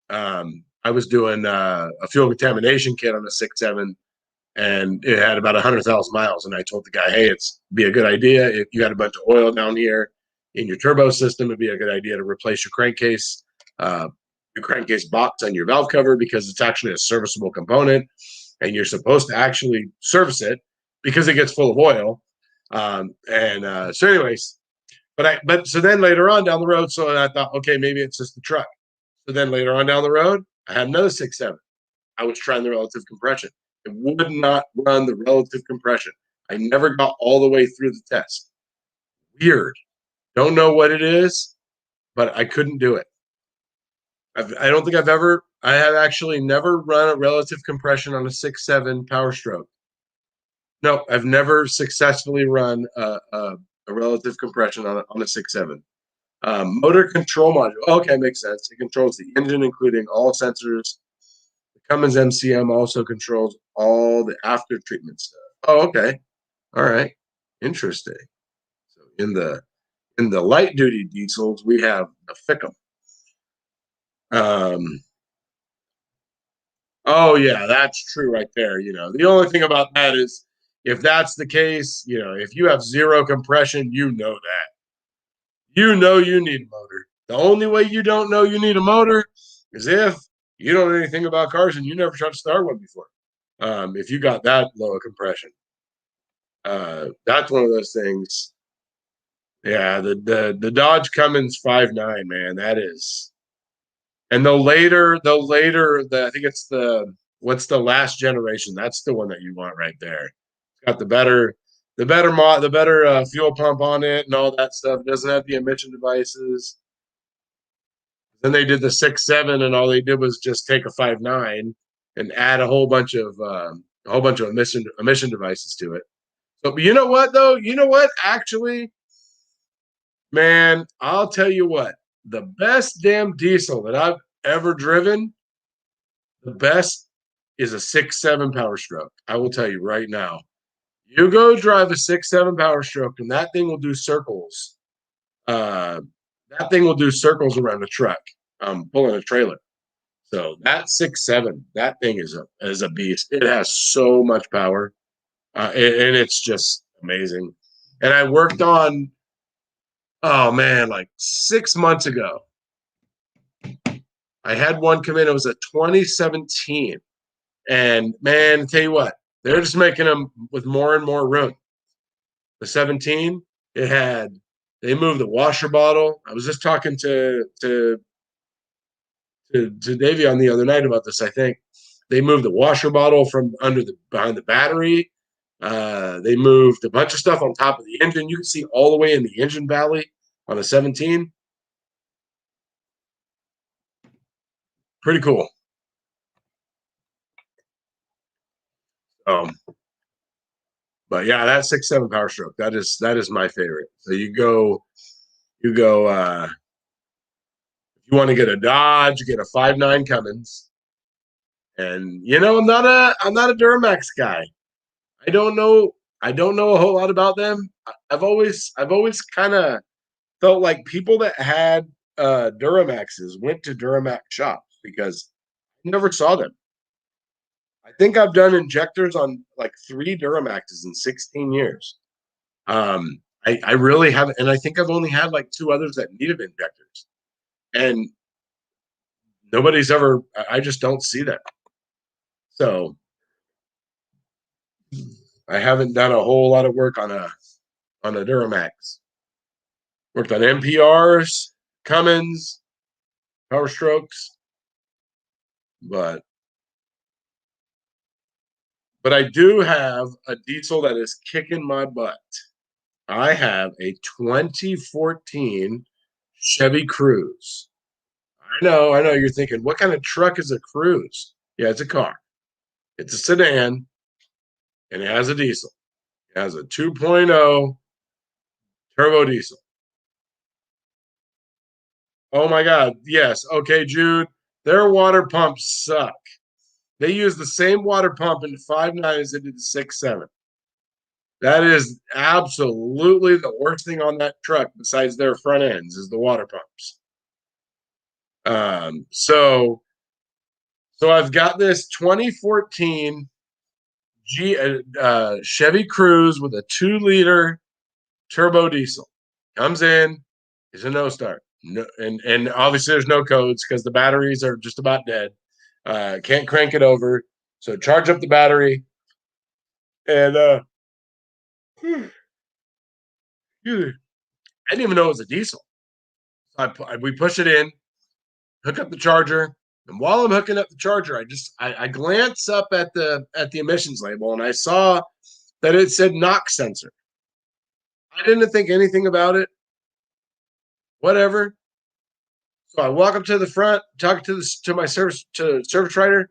I was doing a fuel contamination kit on the 6.7, and it had about 100,000 miles. And I told the guy, hey, it's be a good idea if you got a bunch of oil down here in your turbo system. It'd be a good idea to replace your crankcase box on your valve cover, because it's actually a serviceable component, and you're supposed to actually service it because it gets full of oil. So anyways, But so then later on down the road, so I thought, okay, maybe it's just the truck. So then later on down the road, I had another 6.7. I was trying the relative compression. It would not run the relative compression. I never got all the way through the test. Weird. Don't know what it is, but I couldn't do it. I don't think I have actually never run a relative compression on a 6.7 Power Stroke. No, I've never successfully run a relative compression on a 6.7. Motor control module. Okay, makes sense. It controls the engine, including all sensors. The Cummins MCM also controls all the after treatment stuff. Oh, okay. All right. Interesting. So in the light duty diesels, we have the FICM. Oh yeah, that's true right there. The only thing about that is if that's the case, if you have zero compression, you know that. You need a motor. The only way you don't know you need a motor is if you don't know anything about cars and you never tried to start one before. If you got that low of compression, that's one of those things. Yeah, the Dodge Cummins 5.9, man, that is. And I think it's what's the last generation? That's the one that you want right there. It's got the better fuel pump on it and all that stuff. It doesn't have the emission devices. Then they did the 6.7, and all they did was just take a 5.9 and add a whole bunch of emission devices to it. So, but you know what though? You know what? Actually, man, I'll tell you what. The best damn diesel that I've ever driven, the best is a 6.7 Power Stroke. I will tell you right now. You go drive a 6.7 Power Stroke, and that thing will do circles. That thing will do circles around a truck, pulling a trailer. So that 6.7, that thing is a beast. It has so much power, and it's just amazing. And I worked on, oh man, like 6 months ago. I had one come in. It was a 2017, and man, tell you what, they're just making them with more and more room. The 17, they moved the washer bottle. I was just talking to Davey on the other night about this. I think they moved the washer bottle from behind the battery. They moved a bunch of stuff on top of the engine. You can see all the way in the engine valley on a 17. Pretty cool. But yeah, that 6.7 Power Stroke, that is my favorite. So you go if you want to get a Dodge, you get a 5.9 Cummins. And I'm not a Duramax guy. I don't know a whole lot about them. I've always kind of felt like people that had Duramaxes went to Duramax shops because I never saw them. I think I've done injectors on like 3 Duramaxes in 16 years. I really haven't, and I think I've only had like 2 others that needed injectors, and nobody's ever. I just don't see them. So I haven't done a whole lot of work on a Duramax. Worked on MPRs, Cummins, Power Strokes, but I do have a diesel that is kicking my butt. I have a 2014 Chevy Cruze. I know. You're thinking, what kind of truck is a Cruze? Yeah, it's a car. It's a sedan, and it has a diesel. It has a 2.0 turbo diesel. Oh my God. Yes. Okay, Jude. Their water pumps suck. They use the same water pump in the 5.9 as they did the 6.7. That is absolutely the worst thing on that truck besides their front ends is the water pumps. So I've got this 2014 Chevy Cruze with a 2-liter turbo diesel. Comes in, is a no start. No, and obviously there's no codes because the batteries are just about dead. Can't crank it over. So charge up the battery and I didn't even know it was a diesel. So we push it in, hook up the charger, and while I'm hooking up the charger, I glance up at the emissions label, and I saw that it said NOx sensor. I didn't think anything about it. Whatever. So I walk up to the front, talk to my service writer,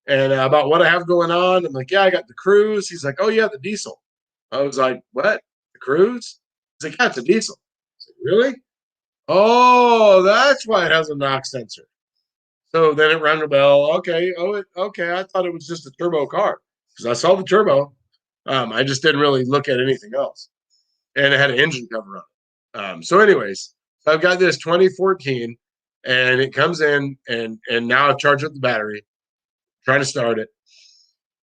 and about what I have going on. I'm like, yeah, I got the Cruise. He's like, oh yeah, the diesel. I was like, what? The Cruise? He's like, yeah, it's a diesel. I was like, really? Oh, that's why it has a NOx sensor. So then it rang a bell. Okay. Okay. I thought it was just a turbo car because I saw the turbo. I just didn't really look at anything else, and it had an engine cover on it. So, anyways, so I've got this 2014, and it comes in, and now I've charged up the battery, trying to start it.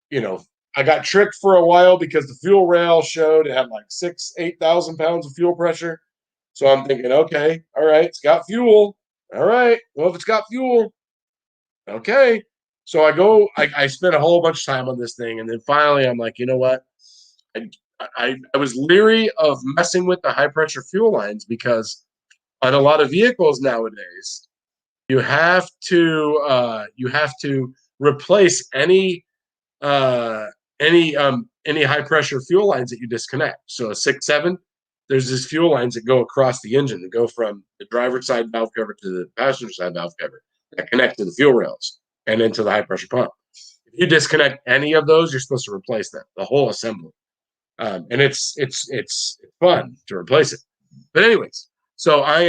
You know, I got tricked for a while because the fuel rail showed it had like 8,000 pounds of fuel pressure. So I'm thinking, okay, all right, it's got fuel. All right, well, if it's got fuel, okay. So I spent a whole bunch of time on this thing, and then finally I'm like, you know what? I was leery of messing with the high pressure fuel lines because on a lot of vehicles nowadays, you have to replace any high pressure fuel lines that you disconnect. So a 6.7, there's these fuel lines that go across the engine that go from the driver's side valve cover to the passenger side valve cover that connect to the fuel rails and into the high pressure pump. If you disconnect any of those, you're supposed to replace them, the whole assembly. And it's fun to replace it. But anyways, so I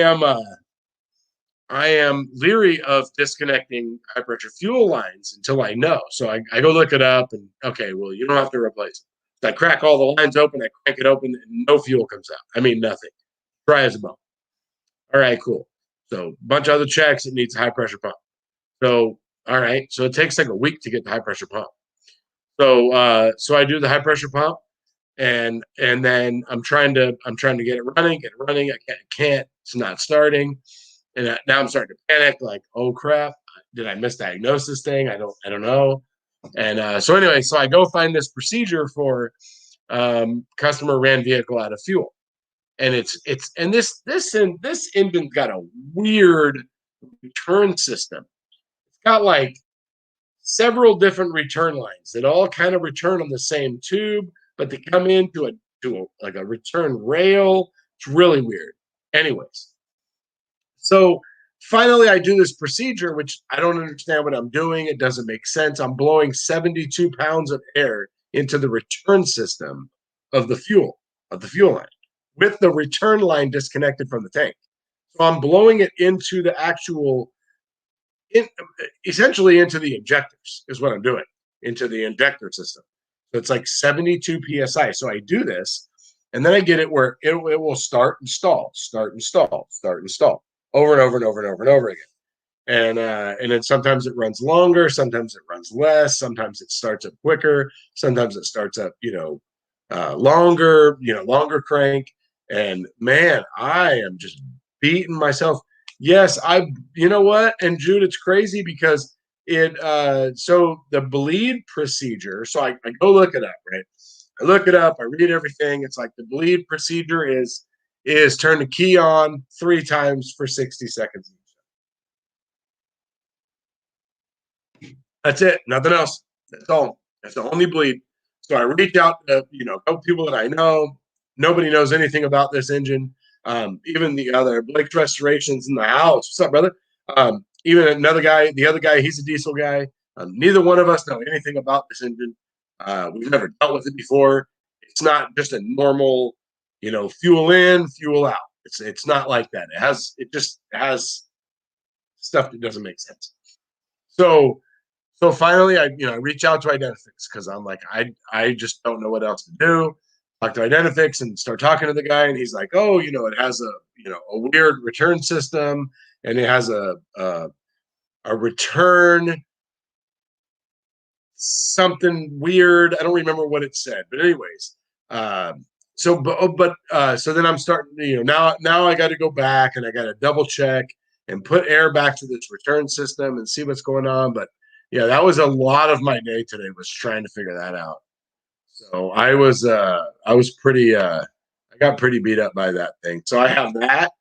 am leery of disconnecting high pressure fuel lines until I know. So I go look it up, and okay, well, you don't have to replace it. So I crack all the lines open, I crank it open, and no fuel comes out. I mean, nothing. Dry as a bone. All right, cool. So a bunch of other checks. It needs a high pressure pump. So all right, so it takes like a week to get the high pressure pump. So I do the high pressure pump, and then I'm trying to get it running. I can't. It's not starting. And now I'm starting to panic, like, oh crap, did I misdiagnose this thing? I don't know. And so anyway, so I go find this procedure for customer ran vehicle out of fuel, and this engine's got a weird return system. It's got like several different return lines that all kind of return on the same tube, but they come into like a return rail. It's really weird. Anyways, so finally, I do this procedure, which I don't understand what I'm doing. It doesn't make sense. I'm blowing 72 pounds of air into the return system of the fuel line with the return line disconnected from the tank. So I'm blowing it into the actual, essentially into the injectors is what I'm doing, into the injector system. So it's like 72 psi. So I do this, and then I get it where it will start and stall, start and stall, start and stall over and over and over and over and over again. And then sometimes it runs longer, sometimes it runs less, sometimes it starts up quicker, sometimes it starts up, longer, longer crank. And man, I am just beating myself. Yes, you know what? And Jude, it's crazy because so the bleed procedure, so I go look it up, right? I look it up, I read everything. It's like the bleed procedure is turn the key on 3 times for 60 seconds. That's it. Nothing else. That's all. That's the only bleed. So I reach out to, a couple people that I know. Nobody knows anything about this engine. Even the other Blake Restorations in the house. What's up, brother? Even another guy, the other guy, he's a diesel guy. Neither one of us know anything about this engine. We've never dealt with it before. It's not just a normal, fuel in, fuel out. It's not like that. It just has stuff that doesn't make sense. So finally, I reach out to Identifix because I'm like, I just don't know what else to do. Talk to Identifix and start talking to the guy, and he's like, oh, it has a weird return system, and it has a return something weird. I don't remember what it said, but anyways, so then I'm starting, now I got to go back and I got to double check and put air back to this return system and see what's going on. But yeah, that was a lot of my day today was trying to figure that out. So I was pretty I got pretty beat up by that thing. So I have that,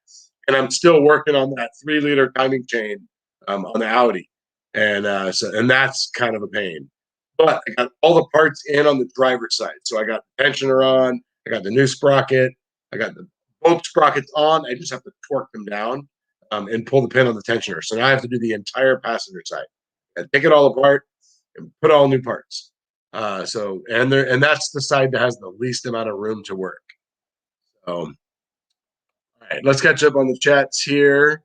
and I'm still working on that 3 liter timing chain on the Audi, and and that's kind of a pain. But I got all the parts in on the driver's side. So I got the tensioner on, I got the new sprocket, I got the both sprockets on. I just have to torque them down and pull the pin on the tensioner. So now I have to do the entire passenger side and take it all apart and put all new parts. And that's the side that has the least amount of room to work. So, all right, let's catch up on the chats here.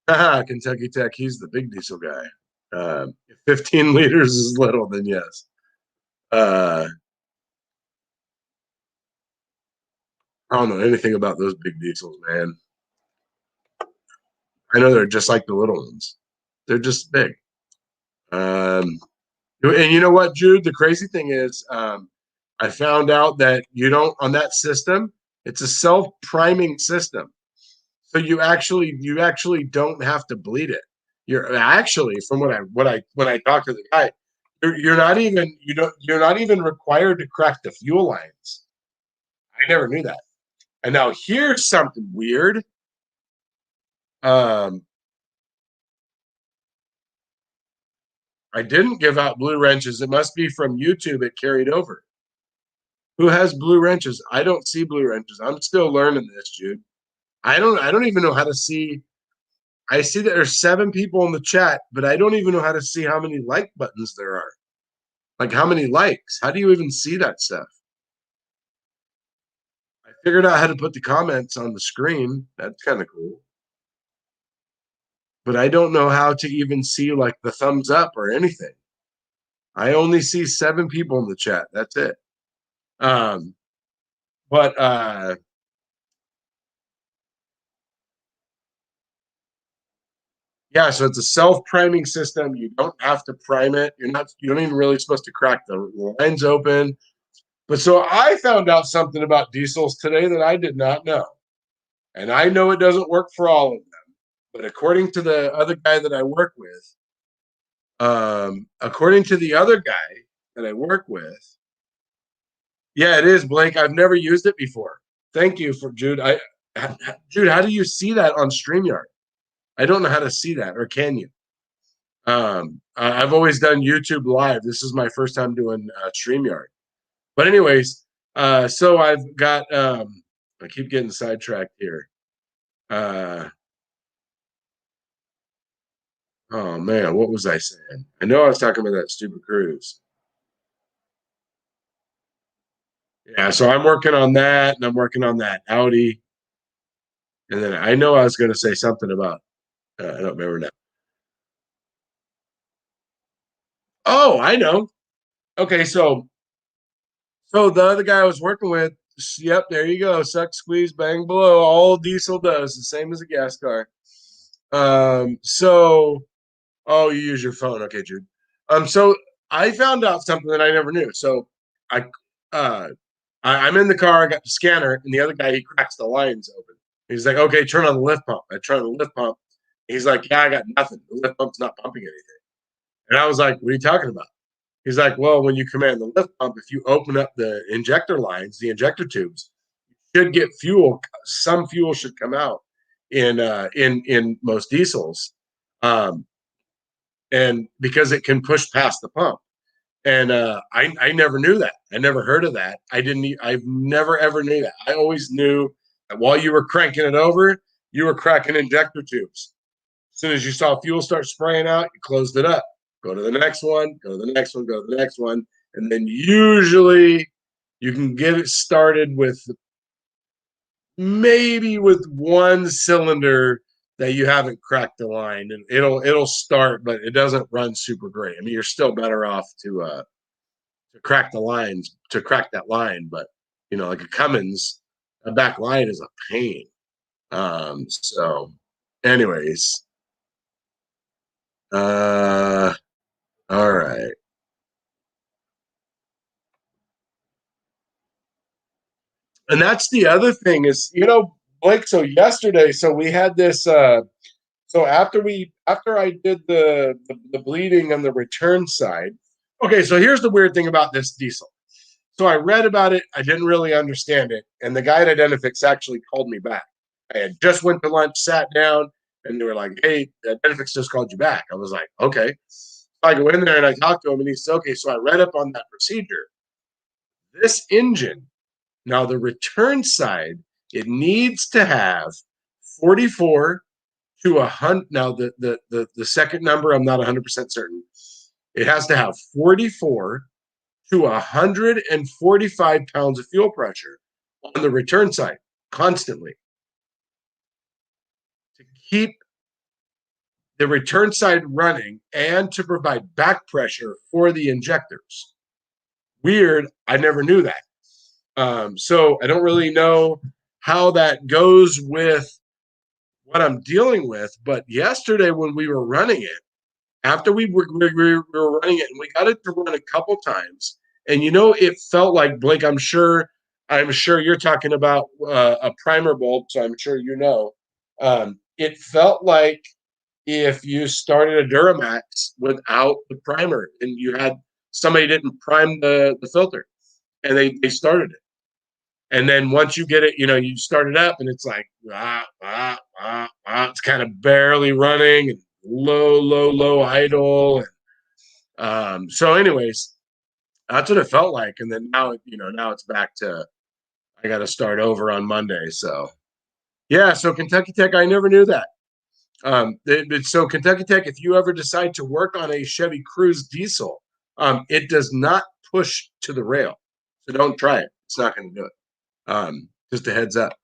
Kentucky Tech, he's the big diesel guy. If 15 liters is little, then yes. I don't know anything about those big diesels, man. I know they're just like the little ones. They're just big. And you know what, Jude? The crazy thing is, I found out that you don't on that system. It's a self-priming system, so you actually don't have to bleed it. You're actually, from when I talked to the guy, you're not even you're not even required to crack the fuel lines. I never knew that. And now here's something weird. I didn't give out blue wrenches. It must be from YouTube. It carried over. Who has blue wrenches? I don't see blue wrenches. I'm still learning this, Jude. I don't even know how to see. I see that there's 7 people in the chat, but I don't even know how to see how many like buttons there are. Like how many likes? How do you even see that stuff? I figured out how to put the comments on the screen. That's kind of cool. But I don't know how to even see like the thumbs up or anything. I only see 7 people in the chat. That's it. But yeah, so it's a self-priming system. You don't have to prime it. You don't even really supposed to crack the lines open. But so I found out something about diesels today that I did not know. And I know it doesn't work for all of them. But according to the other guy that I work with, according to the other guy that I work with, yeah, it is, Blake. I've never used it before. Thank you for Jude. Jude, how do you see that on StreamYard? I don't know how to see that, or can you? I've always done YouTube Live. This is my first time doing StreamYard. But anyways, so I've got. I keep getting sidetracked here. Oh man, what was I saying? I know I was talking about that stupid cruise. Yeah, so I'm working on that, and I'm working on that Audi. And then I know I was going to say something about. I don't remember now. Oh, I know. Okay, so the other guy I was working with, yep, there you go. Suck, squeeze, bang, blow. All diesel does the same as a gas car. Oh, you use your phone. Okay, Jude. So I found out something that I never knew. So I, I'm in the car. I got the scanner, and the other guy, he cracks the lines open. He's like, okay, turn on the lift pump. I turn on the lift pump. He's like, yeah, I got nothing. The lift pump's not pumping anything. And I was like, what are you talking about? He's like, well, when you command the lift pump, if you open up the injector lines, the injector tubes, you should get fuel. Some fuel should come out in most diesels, and because it can push past the pump. And I never knew that. I never heard of that. I've never ever knew that. I always knew that while you were cranking it over, you were cracking injector tubes. As soon as you saw fuel start spraying out, you closed it up. Go to the next one, go to the next one, go to the next one. And then usually you can get it started with maybe with one cylinder that you haven't cracked the line, and it'll start, but it doesn't run super great. I mean, you're still better off to crack the lines, to crack that line, but like a Cummins, a back line is a pain. So anyways, all right. And that's the other thing is, Blake, so yesterday, so we had this so after I did the bleeding on the return side. Okay, so here's the weird thing about this diesel. So I read about it. I didn't really understand it. And the guy at Identifix actually called me back. I had just went to lunch, sat down, and they were like, hey, Identifix just called you back. I was like, okay. So I go in there and I talk to him, and he said, okay. So I read up on that procedure. This engine, now the return side, it needs to have 44 to 100. Now the second number, I'm not 100% certain. It has to have 44 to 145 pounds of fuel pressure on the return side constantly to keep the return side running and to provide back pressure for the injectors. Weird. I never knew that. So I don't really know how that goes with what I'm dealing with. But yesterday when we were running it, after we were running it, and we got it to run a couple times, and it felt like, Blake, I'm sure you're talking about a primer bulb, so I'm sure it felt like if you started a Duramax without the primer and you had somebody didn't prime the filter and they started it. And then once you get it, you start it up and it's like, it's kind of barely running and low idle. So anyways, that's what it felt like. And then now it's back to, I got to start over on Monday. So yeah. So Kentucky Tech, I never knew that. So Kentucky Tech, if you ever decide to work on a Chevy Cruze diesel, it does not push to the rail. So don't try it. It's not going to do it. Just a heads up.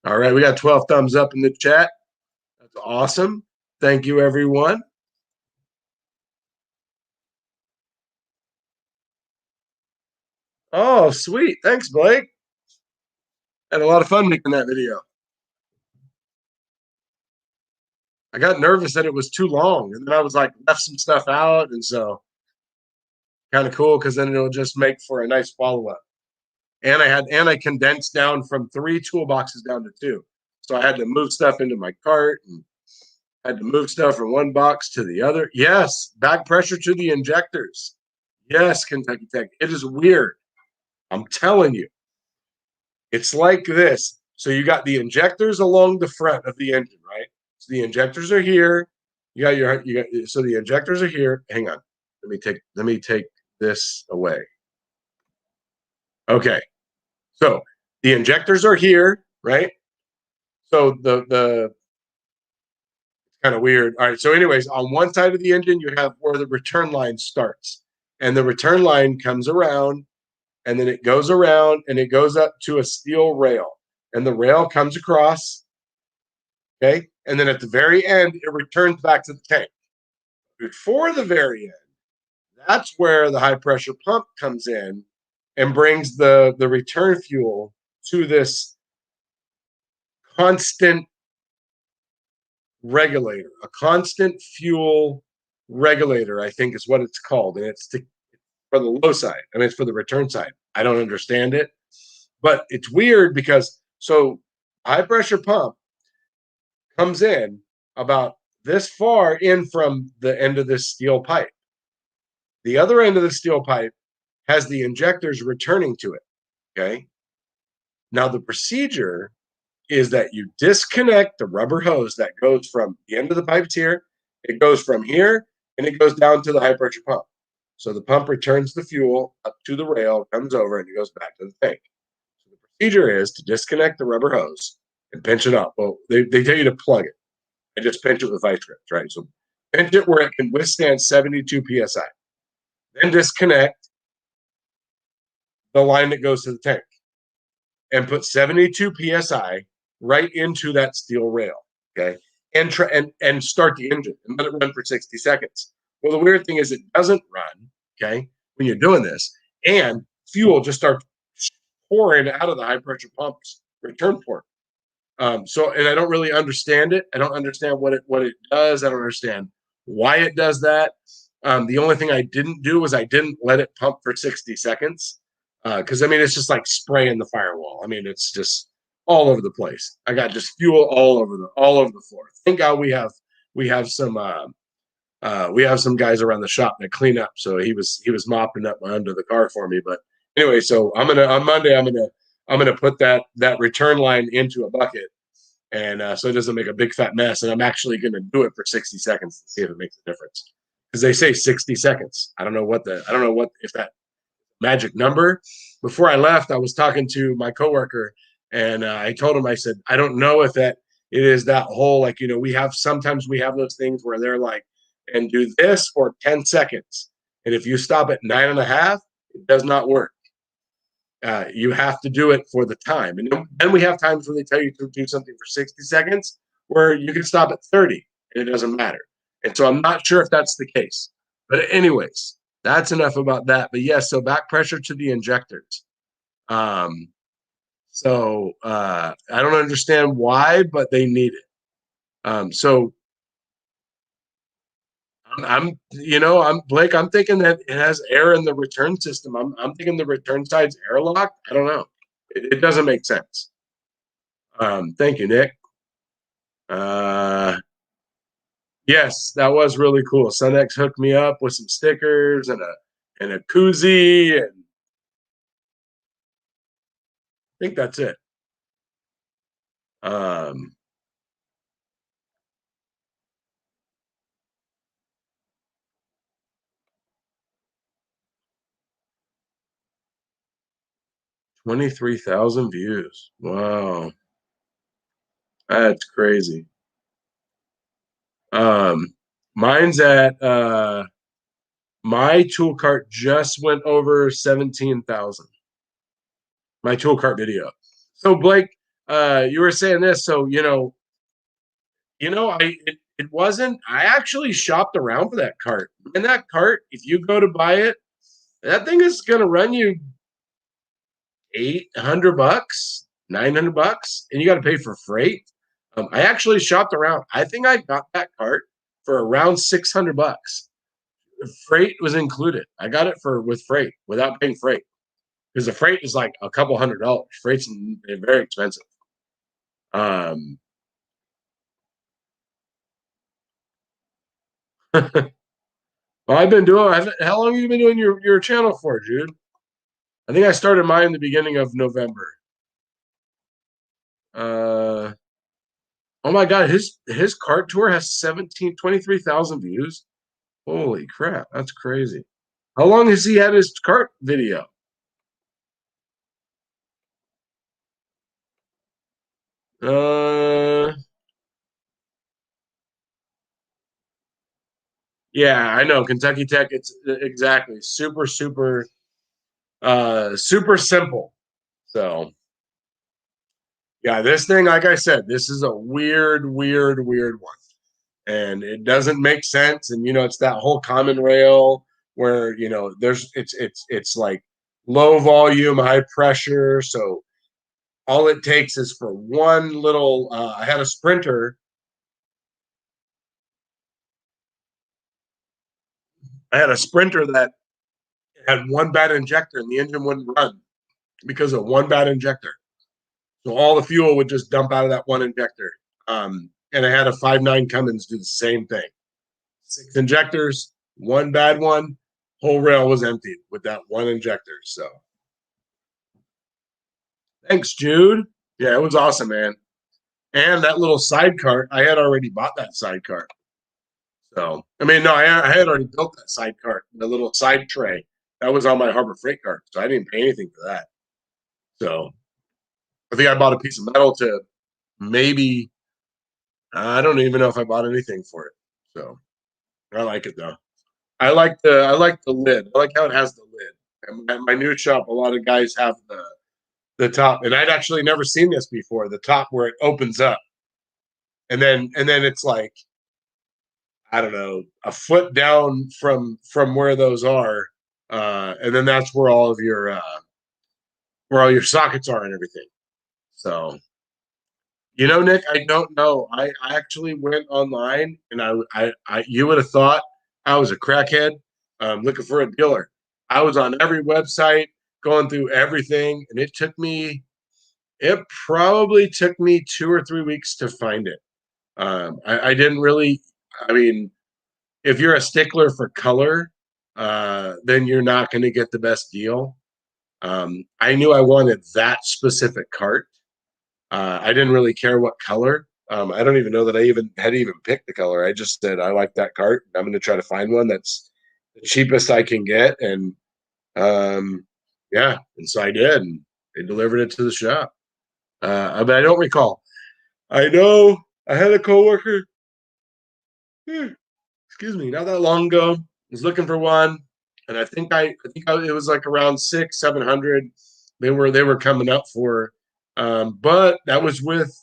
All right. We got 12 thumbs up in the chat. That's awesome. Thank you, everyone. Oh, sweet. Thanks, Blake. Had a lot of fun making that video. I got nervous that it was too long, and then I was like, left some stuff out, and so kind of cool because then it'll just make for a nice follow-up. And I condensed down from 3 toolboxes down to 2. So I had to move stuff into my cart and had to move stuff from one box to the other. Yes, back pressure to the injectors. Yes, Kentucky Tech. It is weird. I'm telling you. It's like this. So you got the injectors along the front of the engine, right? So the injectors are here. So the injectors are here. Hang on. Let me take this away. Okay. So the injectors are here, right? So the it's kind of weird. All right. So anyways, on one side of the engine, you have where the return line starts. And the return line comes around, and then it goes around and it goes up to a steel rail. And the rail comes across. Okay. And then at the very end, it returns back to the tank. Before the very end, that's where the high pressure pump comes in and brings the return fuel to this constant regulator, a constant fuel regulator, I think is what it's called. And it's for the low side. I mean, it's for the return side. I don't understand it, but it's weird because so high pressure pump comes in about this far in from the end of this steel pipe. The other end of the steel pipe has the injectors returning to it. Okay. Now the procedure is that you disconnect the rubber hose that goes from the end of the pipes here. It goes from here and it goes down to the high pressure pump. So the pump returns the fuel up to the rail, comes over, and it goes back to the tank. So the procedure is to disconnect the rubber hose and pinch it up. Well, they tell you to plug it and just pinch it with vice grips, right? So pinch it where it can withstand 72 psi. Then disconnect the line that goes to the tank and put 72 psi right into that steel rail, okay? And start the engine and let it run for 60 seconds. Well, the weird thing is it doesn't run, okay, when you're doing this, and fuel just starts pouring out of the high pressure pump's return port. So, and I don't really understand it. I don't understand what it does. I don't understand why it does that. The only thing I didn't do was I didn't let it pump for 60 seconds. Because I mean, it's just like spraying the firewall. I mean, it's just all over the place. I got just fuel all over the floor. Thank God we have some guys around the shop that clean up. So he was mopping up under the car for me. But Anyway, so on Monday I'm gonna put that return line into a bucket, and so it doesn't make a big fat mess. And I'm actually gonna do it for 60 seconds to see if it makes a difference. Because they say 60 seconds. I don't know what if that magic number. Before I left, I was talking to my coworker, and I told him, I said, I don't know if that it is that whole, like, sometimes we have those things where they're like, and do this for 10 seconds, and if you stop at 9.5, it does not work. You have to do it for the time, and then we have times where they tell you to do something for 60 seconds, where you can stop at 30, and it doesn't matter. And so I'm not sure if that's the case. But anyways, that's enough about that. But yes, so back pressure to the injectors. I don't understand why, but they need it. So I'm Blake. I'm thinking that it has air in the return system. I'm thinking the return side's airlocked. I don't know. It doesn't make sense. Thank you, Nick. Yes, that was really cool. SunX hooked me up with some stickers and a koozie, and I think that's it. 23,000 views. Wow. That's crazy. Mine's at my tool cart just went over 17,000. My tool cart video. So Blake, you were saying this, so it wasn't. I actually shopped around for that cart. And that cart, if you go to buy it, that thing is going to run you $800, $900, and you got to pay for freight. I actually shopped around. I think I got that cart for around $600. Freight was included. I got it with freight without paying freight, because the freight is like a couple $100. Freight's very expensive. Well, I've been doing. How long have you been doing your channel for, Jude? I think I started mine in the beginning of November. Oh my God, his cart tour has 23,000 views. Holy crap, that's crazy. How long has he had his cart video? Yeah, I know Kentucky Tech. It's exactly super simple. So yeah, this thing, like I said, this is a weird one, and it doesn't make sense. And it's that whole common rail where it's like low volume, high pressure. So all it takes is for one little. I had a Sprinter. I had a Sprinter that had one bad injector, and the engine wouldn't run because of one bad injector. So all the fuel would just dump out of that one injector. And I had a 5.9 Cummins do the same thing. 6 injectors, one bad one, whole rail was emptied with that one injector. So thanks, Jude. Yeah, it was awesome, man. And that little side cart, I had already bought that side cart. So, I mean, no, I had already built that side cart, the little side tray. That was on my Harbor Freight cart. So I didn't pay anything for that. So I think I bought a piece of metal to maybe, I don't even know if I bought anything for it. So I like it though. I like the lid. I like how it has the lid. And my new shop, a lot of guys have the top, and I'd actually never seen this before. The top where it opens up, and then it's like, I don't know, a foot down from where those are, and then that's where all your sockets are and everything. So Nick, I don't know. I actually went online, and you would have thought I was a crackhead looking for a dealer. I was on every website, going through everything, and it probably took me 2 or 3 weeks to find it. I didn't really, I mean, if you're a stickler for color, then you're not going to get the best deal. I knew I wanted that specific cart. I didn't really care what color. I don't even know that I had picked the color. I just said I like that cart. I'm going to try to find one that's the cheapest I can get, and yeah, and so I did, and they delivered it to the shop. But I don't recall. I know I had a coworker. Excuse me, not that long ago. Was looking for one, and it was like around 600-700. They were coming up for, but that was with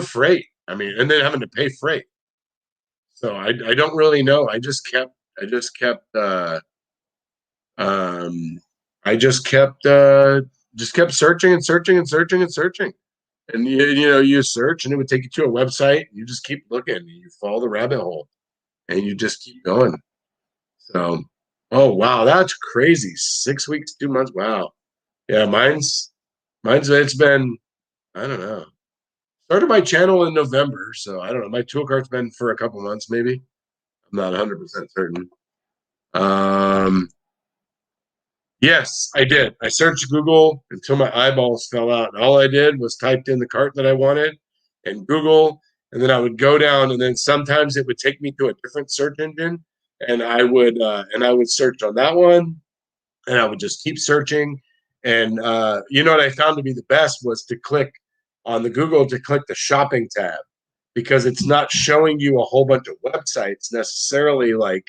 freight. I mean, and then having to pay freight. So I don't really know. Um I just kept searching and searching and searching and searching. And you search and it would take you to a website. You just keep looking. You follow the rabbit hole and you just keep going. So, oh wow, that's crazy. 6 weeks, 2 months. Wow. Yeah, mine's it's been, I don't know. Started my channel in November, so I don't know. My tool cart's been for a couple months, maybe. I'm not 100% certain. Um, yes, I did. I searched Google until my eyeballs fell out, and all I did was typed in the cart that I wanted and Google, and then I would go down, and then sometimes it would take me to a different search engine, and I would search on that one, and I would just keep searching. And you know what I found to be the best was to click on the Google to click the shopping tab, because it's not showing you a whole bunch of websites necessarily. Like,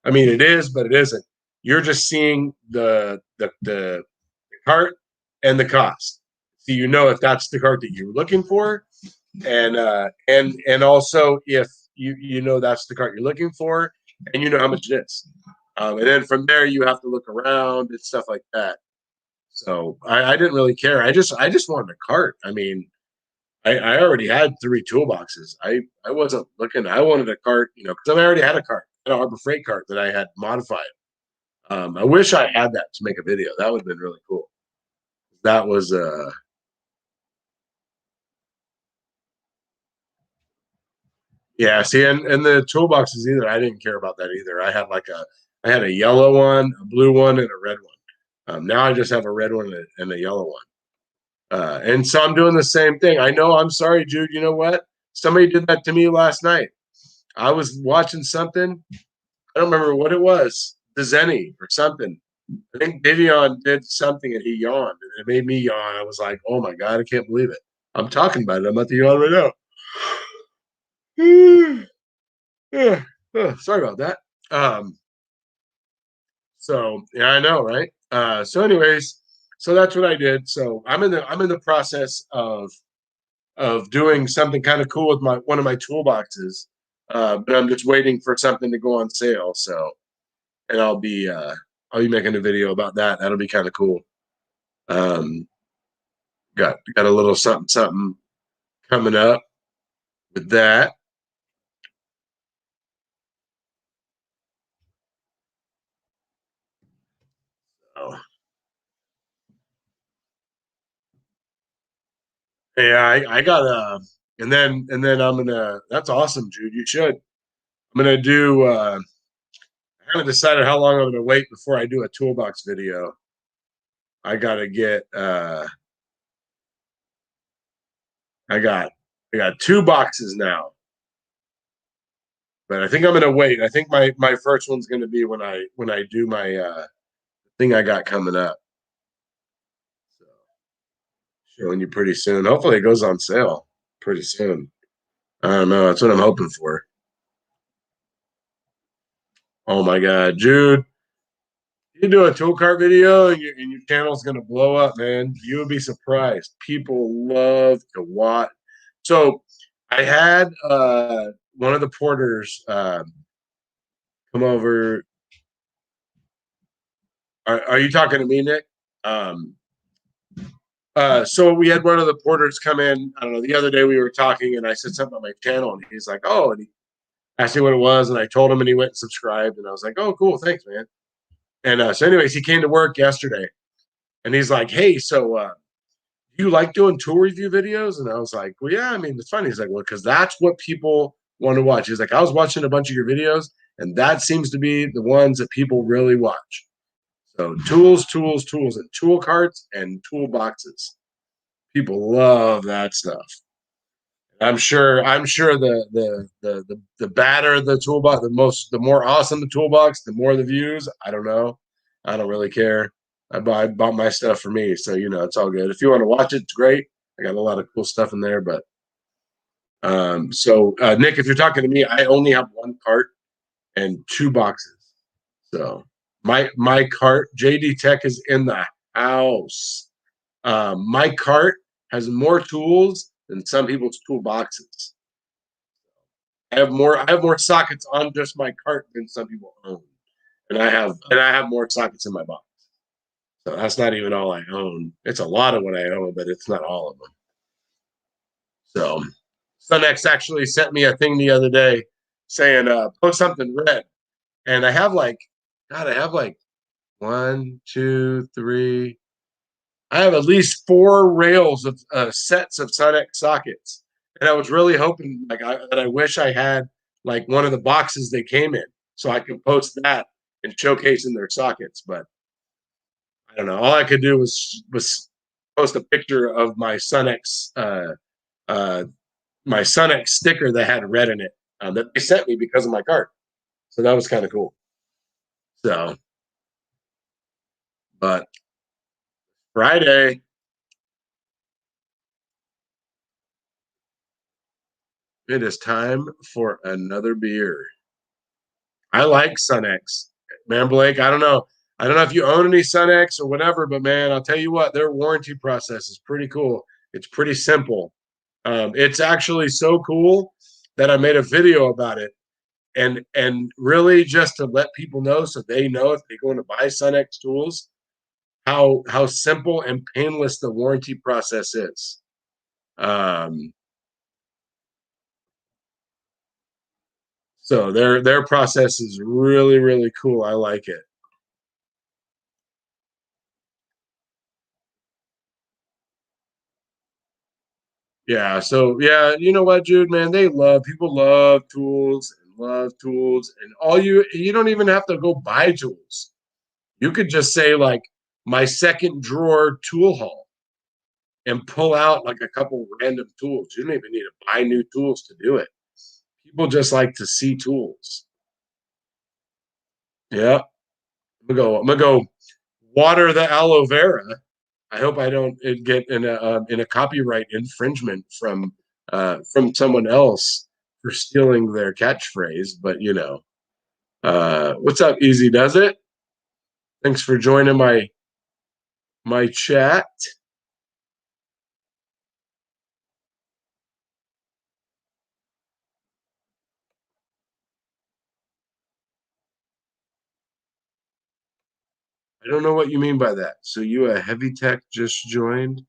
I mean, it is, but it isn't. You're just seeing the cart and the cost, so you know if that's the cart that you're looking for, and also if you know that's the cart you're looking for, and you know how much it is. And then from there you have to look around and stuff like that. So I didn't really care. I just wanted a cart. I mean, I already had 3 toolboxes. I wasn't looking. I wanted a cart, because I already had a cart, an Harbor Freight cart that I had modified. I wish I had that to make a video. That would have been really cool. That was yeah. See, and the toolboxes either. I didn't care about that either. I had a yellow one, a blue one, and a red one. Now I just have a red one and a yellow one. And so I'm doing the same thing. I know. I'm sorry, Jude. You know what? Somebody did that to me last night. I was watching something. I don't remember what it was. The Zenny or something. I think Vivian did something and he yawned, and it made me yawn. I was like, "Oh my god, I can't believe it." I'm talking about it. I'm at the yawn right now. Yeah. Oh, sorry about that. Um, so yeah, I know, right? So anyways, so that's what I did. So I'm in the process of doing something kind of cool with my one of my toolboxes. But I'm just waiting for something to go on sale. So, and I'll be making a video about that. That'll be kind of cool. Um, got a little something something coming up with that. Oh, yeah, I got and then I'm gonna. That's awesome, Jude. You should. I'm gonna do. I haven't decided how long I'm gonna wait before I do a toolbox video. I gotta get. I got. I got 2 boxes now, but I think I'm gonna wait. I think my first one's gonna be when I do my thing I got coming up. So showing you pretty soon. Hopefully it goes on sale pretty soon. I don't know. That's what I'm hoping for. Oh my god, Jude. You do a tool cart video and your channel's gonna blow up, man. You would be surprised. People love to watch. So I had one of the porters come over. Are you talking to me, Nick? Um, so we had one of the porters come in. I don't know. The other day we were talking, and I said something on my channel, and he's like, "Oh," and he asked me what it was, and I told him, and he went and subscribed, and I was like, "Oh, cool, thanks, man." And so, anyways, he came to work yesterday, and he's like, "Hey, so do you like doing tool review videos?" And I was like, "Well, yeah. I mean, it's funny." He's like, "Well, because that's what people want to watch." He's like, "I was watching a bunch of your videos, And that seems to be the ones that people really watch. So tools, tools, tools, and tool carts and toolboxes. People love that stuff. I'm sure the badder the toolbox, the more awesome the toolbox, the more the views. I don't know. I don't really care. I bought my stuff for me, so it's all good. If you want to watch it, it's great. I got a lot of cool stuff in there, but Nick, if you're talking to me, I only have one cart and two boxes. So my cart, JD Tech, is in the house. My cart has more tools than some people's toolboxes. I have more sockets on just my cart than some people own. And I have more sockets in my box. So that's not even all I own. It's a lot of what I own, but it's not all of them. So Sunex actually sent me a thing the other day saying post something red. And I have like one, two, three. I have at least 4 rails of sets of Sunex sockets. And I was really hoping that I wish I had like one of the boxes they came in so I could post that and showcase in their sockets. But I don't know. All I could do was post a picture of uh, my Sunex sticker that had red in it that they sent me because of my cart. So that was kind of cool. So, but Friday, it is time for another beer. I like Sunex, man. Blake, I don't know. I don't know if you own any Sunex or whatever, but man, I'll tell you what, their warranty process is pretty cool. It's pretty simple. It's actually so cool that I made a video about it, and really just to let people know so they know if they go in to buy Sunex tools how simple and painless the warranty process is. Um, so their process is really really cool. I like it. Yeah. So yeah, you know what, Jude, man, people love tools, and you don't even have to go buy tools. You could just say like my second drawer tool haul and pull out like a couple random tools. You don't even need to buy new tools to do it. People just like to see tools. Yeah. I'm gonna go water the aloe vera. I hope I don't get in a copyright infringement from someone else for stealing their catchphrase. But what's up? Easy does it. Thanks for joining my chat. I don't know what you mean by that. So you a heavy tech just joined?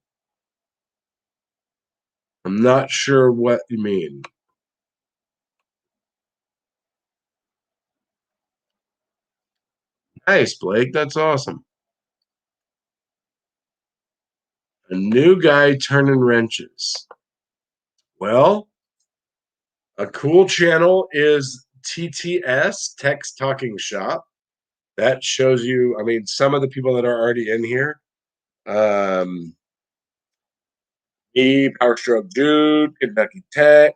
I'm not sure what you mean. Nice, Blake. That's awesome. A new guy turning wrenches. Well, a cool channel is TTS, Text Talking Shop. That shows you, I mean, some of the people that are already in here. Me, Power Stroke Jude, Kentucky Tech,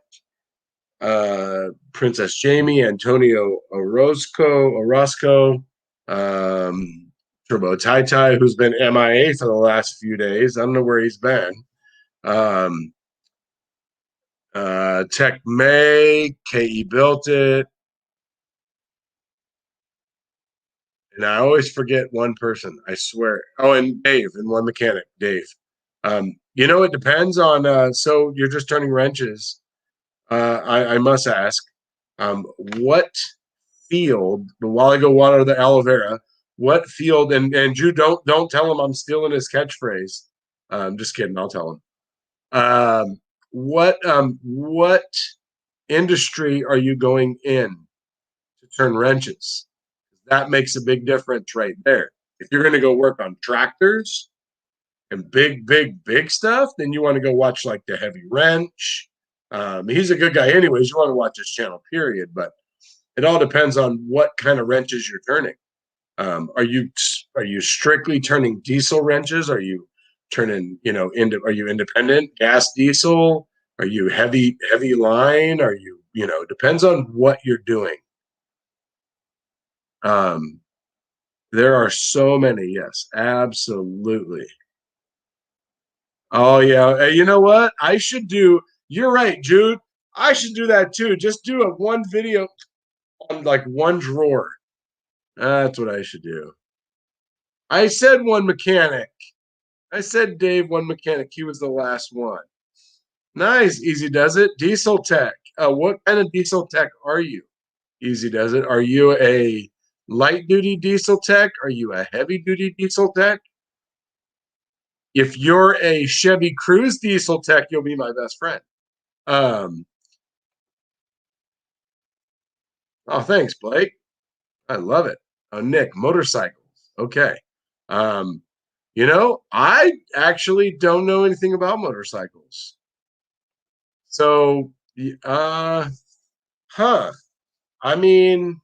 Princess Jamie, Antonio Orozco, Turbo Tai Tai, who's been MIA for the last few days. I don't know where he's been. Um, Tech May, KE Built It. And I always forget one person, I swear. Oh, and Dave, and one mechanic, Dave. It depends on, so you're just turning wrenches. I must ask, what field, but while I go water the aloe vera, what field, and you don't tell him I'm stealing his catchphrase. Just kidding, I'll tell him. What industry are you going in to turn wrenches? That makes a big difference right there. If you're going to go work on tractors and big stuff, then you want to go watch like the Heavy Wrench. He's a good guy anyways. You want to watch his channel, period. But It all depends on what kind of wrenches you're turning. Are you strictly turning diesel wrenches? Are you turning, are you independent gas diesel? Are you heavy line? Are you, depends on what you're doing. Um, there are so many. Yes, absolutely. Oh yeah. Hey, you know what? I should do. You're right, Jude. I should do that too. Just do a one video on like one drawer. That's what I should do. I said one mechanic. I said Dave one mechanic. He was the last one. Nice. Easy does it. Diesel tech. What kind of diesel tech are you? Easy does it. Are you a light duty diesel tech? Are you a heavy duty diesel tech? If you're a Chevy Cruze diesel tech, you'll be my best friend. Um, oh, thanks, Blake. I love it. Nick, motorcycles. Okay. Um, I actually don't know anything about motorcycles. So, huh. I mean,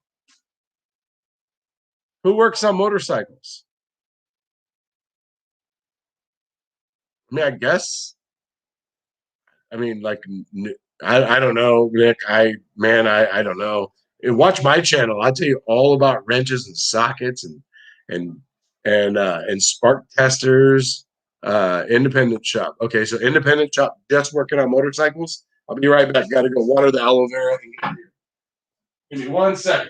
who works on motorcycles? I mean, I guess. I mean, like, I don't know, Nick. I don't know. And watch my channel. I'll tell you all about wrenches and sockets and and spark testers. Independent shop. Okay, so independent shop just working on motorcycles. I'll be right back. Got to go water the aloe vera. Give me 1 second.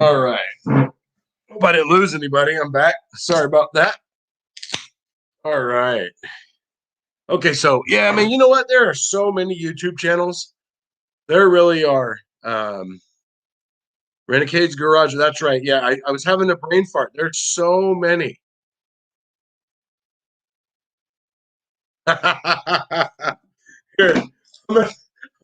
All right. Hope I didn't lose anybody. I'm back. Sorry about that. All right. Okay, so yeah, I mean, you know what? There are so many YouTube channels. There really are. Renegade's Garage. That's right. Yeah, I was having a brain fart. There's so many. Here, I'm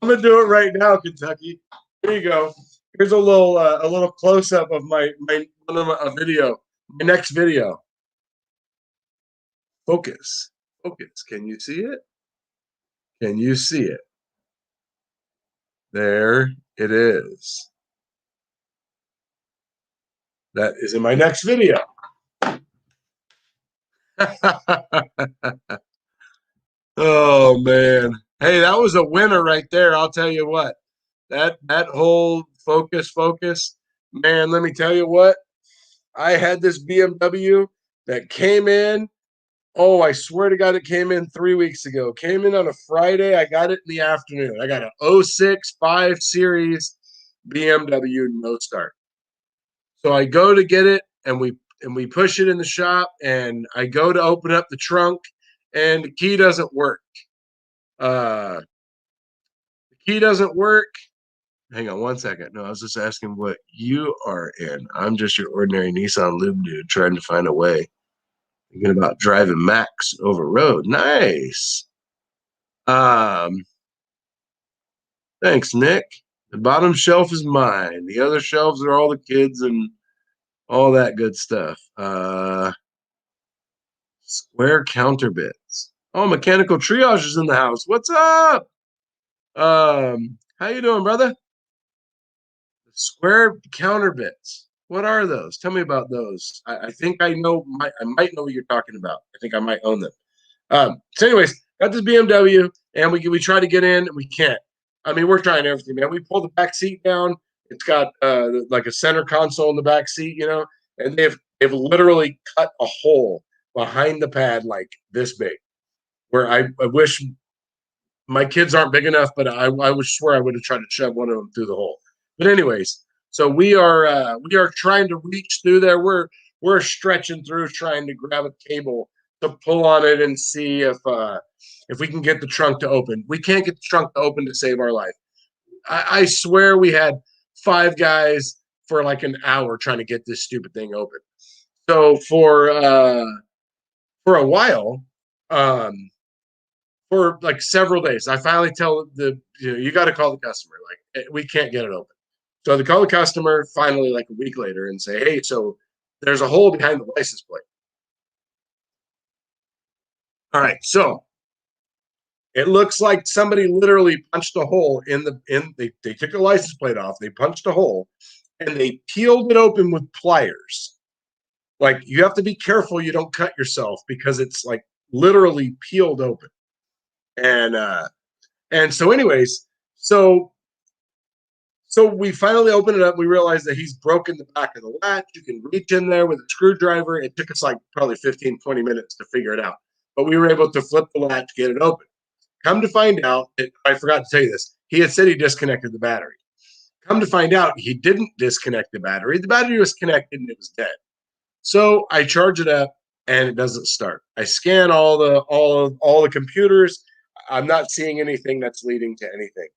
gonna do it right now, Kentucky. Here you go. Here's a little close up of my one of my a video. My next video. Focus. Focus. Can you see it? Can you see it? There it is. That is in my next video. Oh man. Hey, that was a winner right there. I'll tell you what. That whole focus, man, let me tell you what. I had this BMW that came in. Oh, I swear to God, it came in 3 weeks ago. Came in on a Friday. I got it in the afternoon. I got an '06 5 Series BMW no start. So I go to get it and we push it in the shop and I go to open up the trunk and the key doesn't work. Uh the key doesn't work. Hang on 1 second. No, I was just asking what you are in. I'm just your ordinary Nissan Lube dude trying to find a way. Thinking about driving Max over road. Nice. Um, thanks, Nick. The bottom shelf is mine. The other shelves are all the kids and all that good stuff. Square counter bits. Oh, mechanical triage is in the house. What's up? How you doing, brother? Square counter bits. What are those? Tell me about those. I think I know. I might know what you're talking about. I think I might own them. So, anyways, got this BMW, and we try to get in, and we can't. I mean, we're trying everything, man. We pull the back seat down. It's got like a center console in the back seat, and they've literally cut a hole behind the pad like this big. Where I wish my kids aren't big enough, but I would swear I would have tried to shove one of them through the hole. But anyways, so we are trying to reach through there. We're stretching through, trying to grab a cable to pull on it and see if we can get the trunk to open. We can't get the trunk to open to save our life. I swear we had five guys for like an hour trying to get this stupid thing open. So for a while, um, for like several days. I finally tell you got to call the customer. Like we can't get it open. So they call the customer finally like a week later and say, hey, so there's a hole behind the license plate. All right, so it looks like somebody literally punched a hole they took the license plate off, they punched a hole, and they peeled it open with pliers. Like you have to be careful you don't cut yourself because it's like literally peeled open. And so anyways, so So we finally open it up. We realize that he's broken the back of the latch. You can reach in there with a screwdriver. It took us like probably 15, 20 minutes to figure it out. But we were able to flip the latch, get it open. Come to find out, I forgot to tell you this. He had said he disconnected the battery. Come to find out, he didn't disconnect the battery. The battery was connected and it was dead. So I charge it up and it doesn't start. I scan all the computers. I'm not seeing anything that's leading to anything.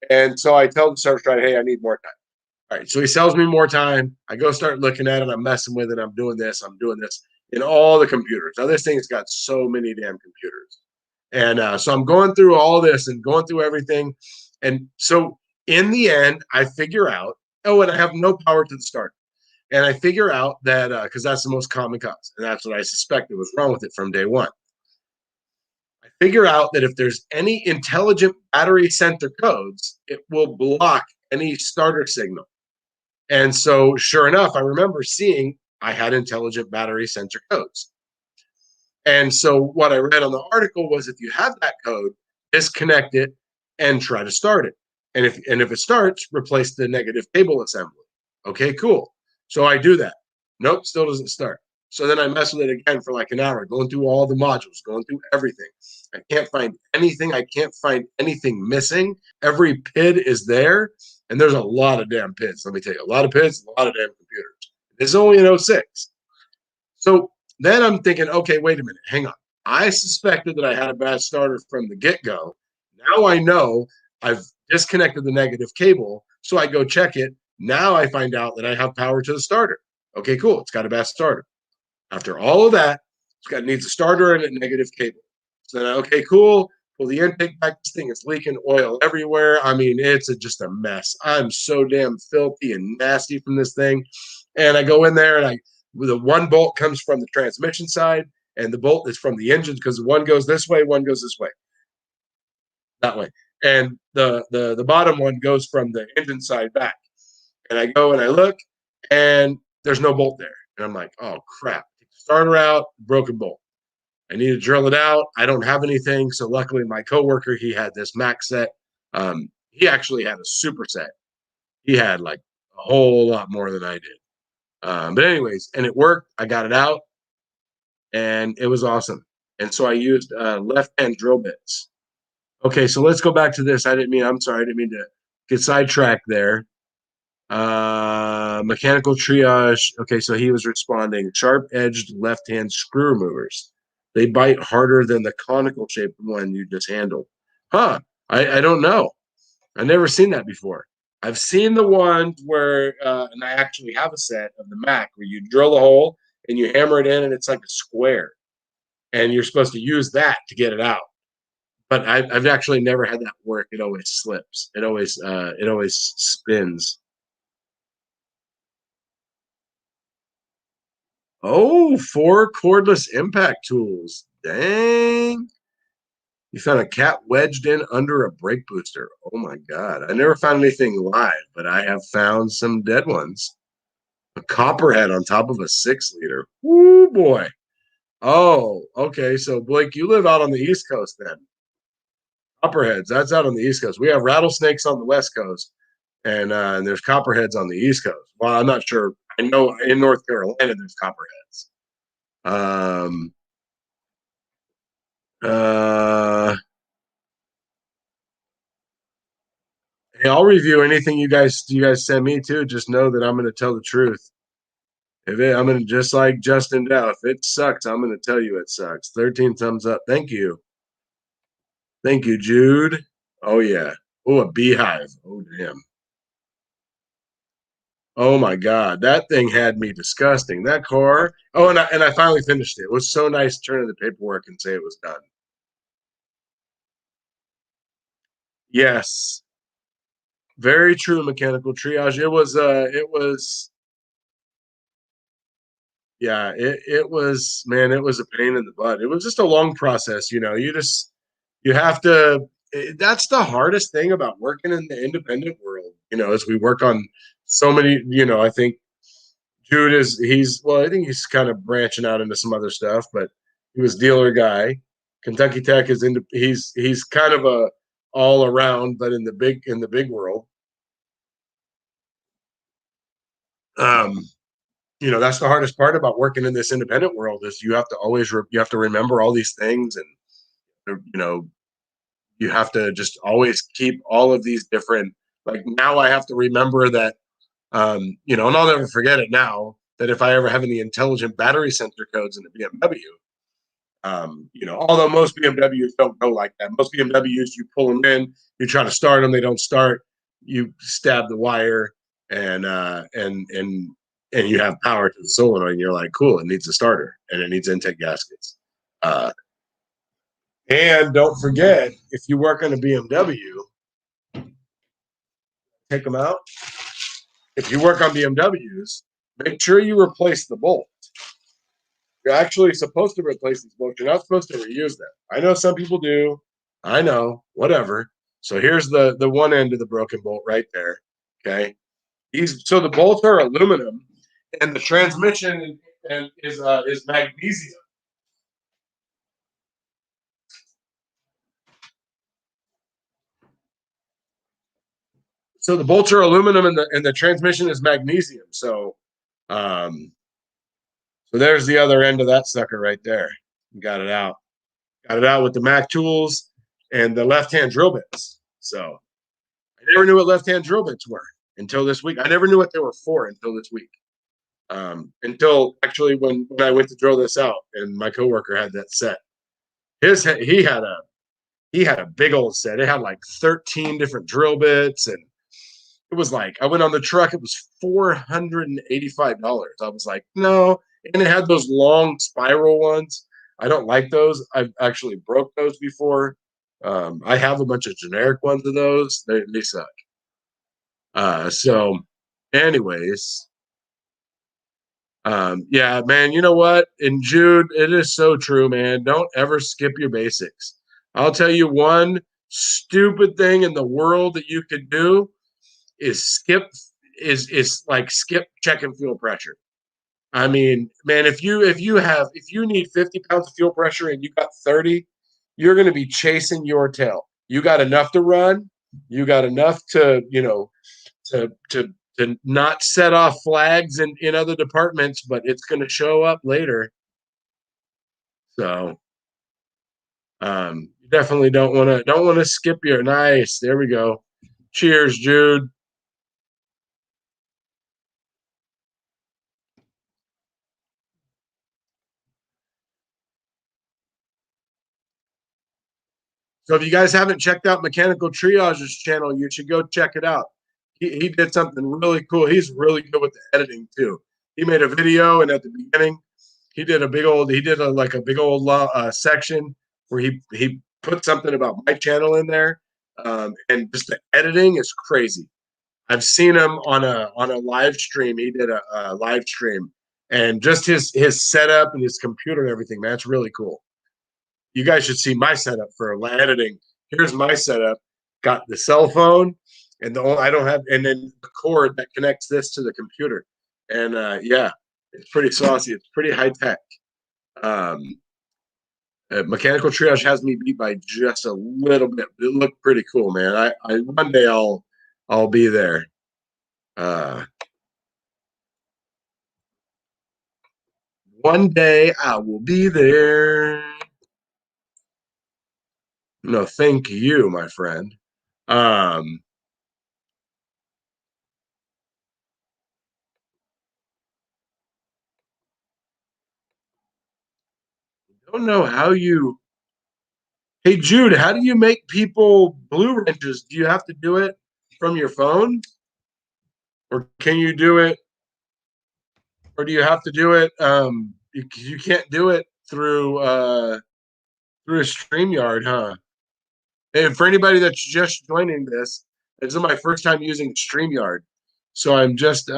And so I tell the service driver, hey, I need more time. All right. So he sells me more time. I go start looking at it. I'm messing with it. I'm doing this. I'm doing this in all the computers. Now, this thing's got so many damn computers. And so I'm going through all this and going through everything. And so in the end, I figure out, oh, and I have no power to the start. And I figure out that because that's the most common cause. And that's what I suspected was wrong with it from day one. I figure out that if there's any intelligent battery center codes, it will block any starter signal. And so, sure enough, I remember seeing I had intelligent battery sensor codes. And so, what I read on the article was if you have that code, disconnect it and try to start it. And if it starts, replace the negative cable assembly. Okay, cool. So I do that. Nope, still doesn't start. So then I mess with it again for like an hour, going through all the modules, going through everything. I can't find anything. I can't find anything missing. Every PID is there, and there's a lot of damn PIDs. Let me tell you, a lot of PIDs, a lot of damn computers. It's only an 06. So then I'm thinking, okay, wait a minute, hang on. I suspected that I had a bad starter from the get go. Now I know I've disconnected the negative cable. So I go check it. Now I find out that I have power to the starter. Okay, cool. It's got a bad starter. After all of that, needs a starter and a negative cable. So then, okay, cool. Pull the intake back. This thing is leaking oil everywhere. I mean, just a mess. I'm so damn filthy and nasty from this thing. And I go in there and the one bolt comes from the transmission side and the bolt is from the engine because one goes this way, one goes this way, that way. And the bottom one goes from the engine side back. And I go and I look and there's no bolt there. And I'm like, oh crap. Starter out, broken bolt. I need to drill it out. I don't have anything. So luckily my coworker, he had this max set. He actually had a super set. He had like a whole lot more than I did. But anyways, and it worked. I got it out and it was awesome. And so I used left hand drill bits. Okay, so let's go back to this. I'm sorry, I didn't mean to get sidetracked there. Mechanical triage. Okay, so he was responding. Sharp edged left hand screw removers. They bite harder than the conical shaped one you just handled. Huh. I don't know. I've never seen that before. I've seen the ones where, and I actually have a set of the Mac where you drill a hole and you hammer it in and it's like a square. And you're supposed to use that to get it out. But I've actually never had that work. It always slips. It always spins. Oh, four cordless impact tools. Dang. You found a cat wedged in under a brake booster. Oh my God. I never found anything live, but I have found some dead ones. A copperhead on top of a 6-liter. Woo boy. Oh, okay. So Blake, you live out on the East Coast then. Copperheads, that's out on the East Coast. We have rattlesnakes on the West Coast, and there's copperheads on the East Coast. Well, I'm not sure. I know in North Carolina there's copperheads. Um, uh, hey, I'll review anything you guys send me too. Just know that I'm going to tell the truth. I'm going to just like Justin Dow. If it sucks, I'm going to tell you it sucks. 13 thumbs up. Thank you, Jude. Oh yeah. Oh, a beehive. Oh damn. Oh my God, that thing had me disgusting. That car. Oh, and I finally finished it. It was so nice to turn in the paperwork and say it was done. Yes, very true. Mechanical triage. Yeah. It was, man. It was a pain in the butt. It was just a long process. You have to. That's the hardest thing about working in the independent world. As we work on so many. I think Jude I think he's kind of branching out into some other stuff, but he was dealer guy. Kentucky Tech is into he's kind of a all around, but in the big world. Um, that's the hardest part about working in this independent world is you have to remember all these things, and you have to just always keep all of these different, like, now I have to remember that, and I'll never forget it now, that if I ever have any intelligent battery sensor codes in the BMW, although most BMWs don't go like that. Most BMWs, you pull them in, you try to start them, they don't start. You stab the wire, and you have power to the solenoid. And you're like, cool, it needs a starter and it needs intake gaskets. Uh, and don't forget, if you work on a BMW, take them out. If you work on BMWs, make sure you replace the bolt. You're actually supposed to replace these bolts. You're not supposed to reuse them. I know some people do. I know, whatever. So here's the one end of the broken bolt right there. Okay. So the bolts are aluminum, and the transmission is magnesium. So the bolts are aluminum, and the transmission is magnesium. Um, so there's the other end of that sucker right there. Got it out. Got it out with the Mac tools and the left-hand drill bits. So I never knew what left-hand drill bits were until this week. I never knew what they were for until this week. Until actually when I went to drill this out, and my coworker had that set. He had a big old set. It had like 13 different drill bits, and it was like I went on the truck. It was $485. I was like, no, and it had those long spiral ones. I don't like those. I've actually broke those before. I have a bunch of generic ones of those. They suck. So, anyways, yeah, man, you know what? And Jude, it is so true, man. Don't ever skip your basics. I'll tell you one stupid thing in the world that you could do is skip checking fuel pressure. I mean, man, if you need 50 pounds of fuel pressure and you got 30, you're going to be chasing your tail. You got enough to run. You got enough to not set off flags in other departments, but it's going to show up later. So you definitely don't want to skip your nice. There we go. Cheers, Jude. So if you guys haven't checked out Mechanical Triage's channel, you should go check it out. He did something really cool. He's really good with the editing too. He made a video, and at the beginning, like a big old section where he put something about my channel in there, and just the editing is crazy. I've seen him on a live stream. He did a live stream, and just his setup and his computer and everything. Man, it's really cool. you guys should see my setup for editing. Here's my setup. Got the cell phone, and I don't have, and then the cord that connects this to the computer. And yeah, it's pretty saucy. It's pretty high tech. Um, Mechanical Triage has me beat by just a little bit. It looked pretty cool, man. I one day I'll be there. One day I will be there. No, thank you, my friend. Um, don't know how you. Hey, Jude, how do you make people blue wrenches? Do you have to do it from your phone, or can you do it, or do you have to do it? You can't do it through a StreamYard, huh? And for anybody that's just joining this is my first time using StreamYard, so I'm just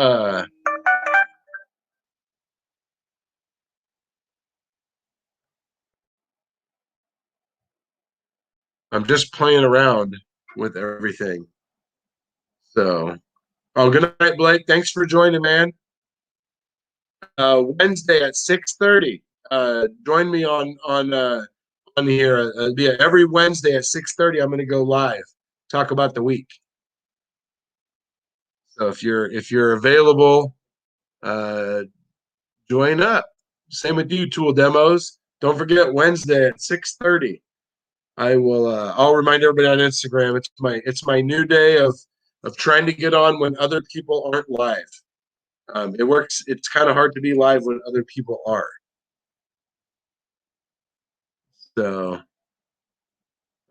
playing around with everything. So, oh, good night, Blake. Thanks for joining, man. Wednesday at 6:30. Join me on here. Yeah, every Wednesday at 6:30. I'm going to go live, talk about the week. So if you're available, uh, join up. Same with you, Tool Demos. Don't forget Wednesday at 6:30. I will. I'll remind everybody on Instagram. It's my new day of trying to get on when other people aren't live. It works. It's kind of hard to be live when other people are. So,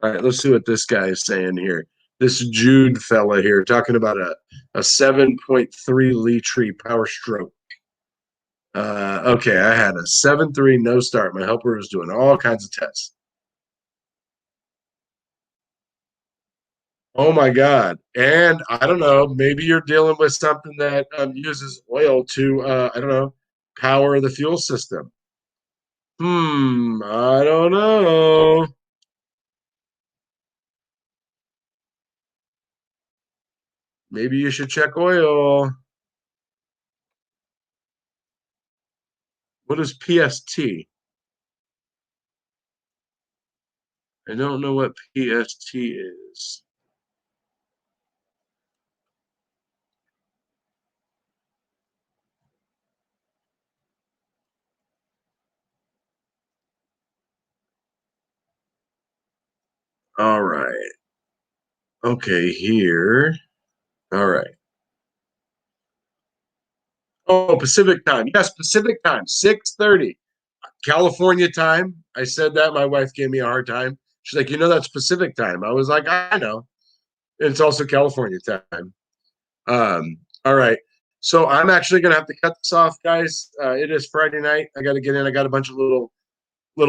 all right, let's see what this guy is saying here. This Jude fella here talking about a 7.3 Litre Power Stroke. Okay, I had a 7.3 no start. My helper was doing all kinds of tests. Oh my God. And I don't know, maybe you're dealing with something that uses oil to, I don't know, power the fuel system. I don't know. Maybe you should check oil. What is PST? I don't know what PST is. All right. Okay, here. All right. Oh, Pacific time. Yes, Pacific time, 6:30. California time. I said that. My wife gave me a hard time. She's like, that's Pacific time. I was like, I know. It's also California time. All right. So I'm actually gonna have to cut this off, guys. It is Friday night. I got to get in. I got a bunch of little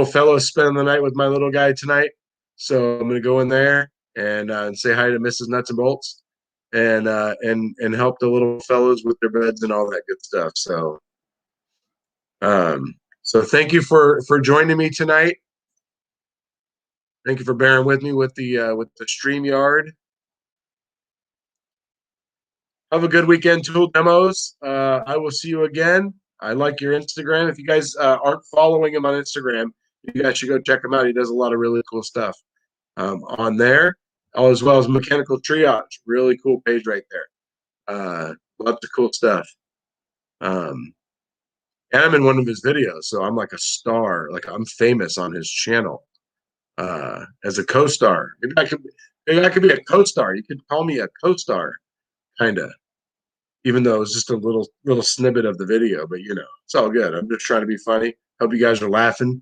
fellows spending the night with my little guy tonight. So I'm gonna go in there and say hi to Mrs. Nuts and Bolts and help the little fellows with their beds and all that good stuff. So thank you for joining me tonight. Thank you for bearing with me with the StreamYard. Have a good weekend, Tool Demos. I will see you again. I like your Instagram. If you guys aren't following him on Instagram, you guys should go check him out. He does a lot of really cool stuff on there, as well as Mechanical Triage. Really cool page right there. Lots of cool stuff. And I'm in one of his videos, so I'm like a star. Like I'm famous on his channel as a co-star. Maybe I could be a co-star. You could call me a co-star, kind of. Even though it was just a little snippet of the video, but it's all good. I'm just trying to be funny. Hope you guys are laughing.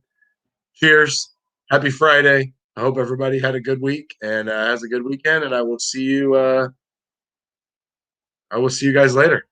Cheers. Happy Friday. I hope everybody had a good week and has a good weekend. And I will see you. I will see you guys later.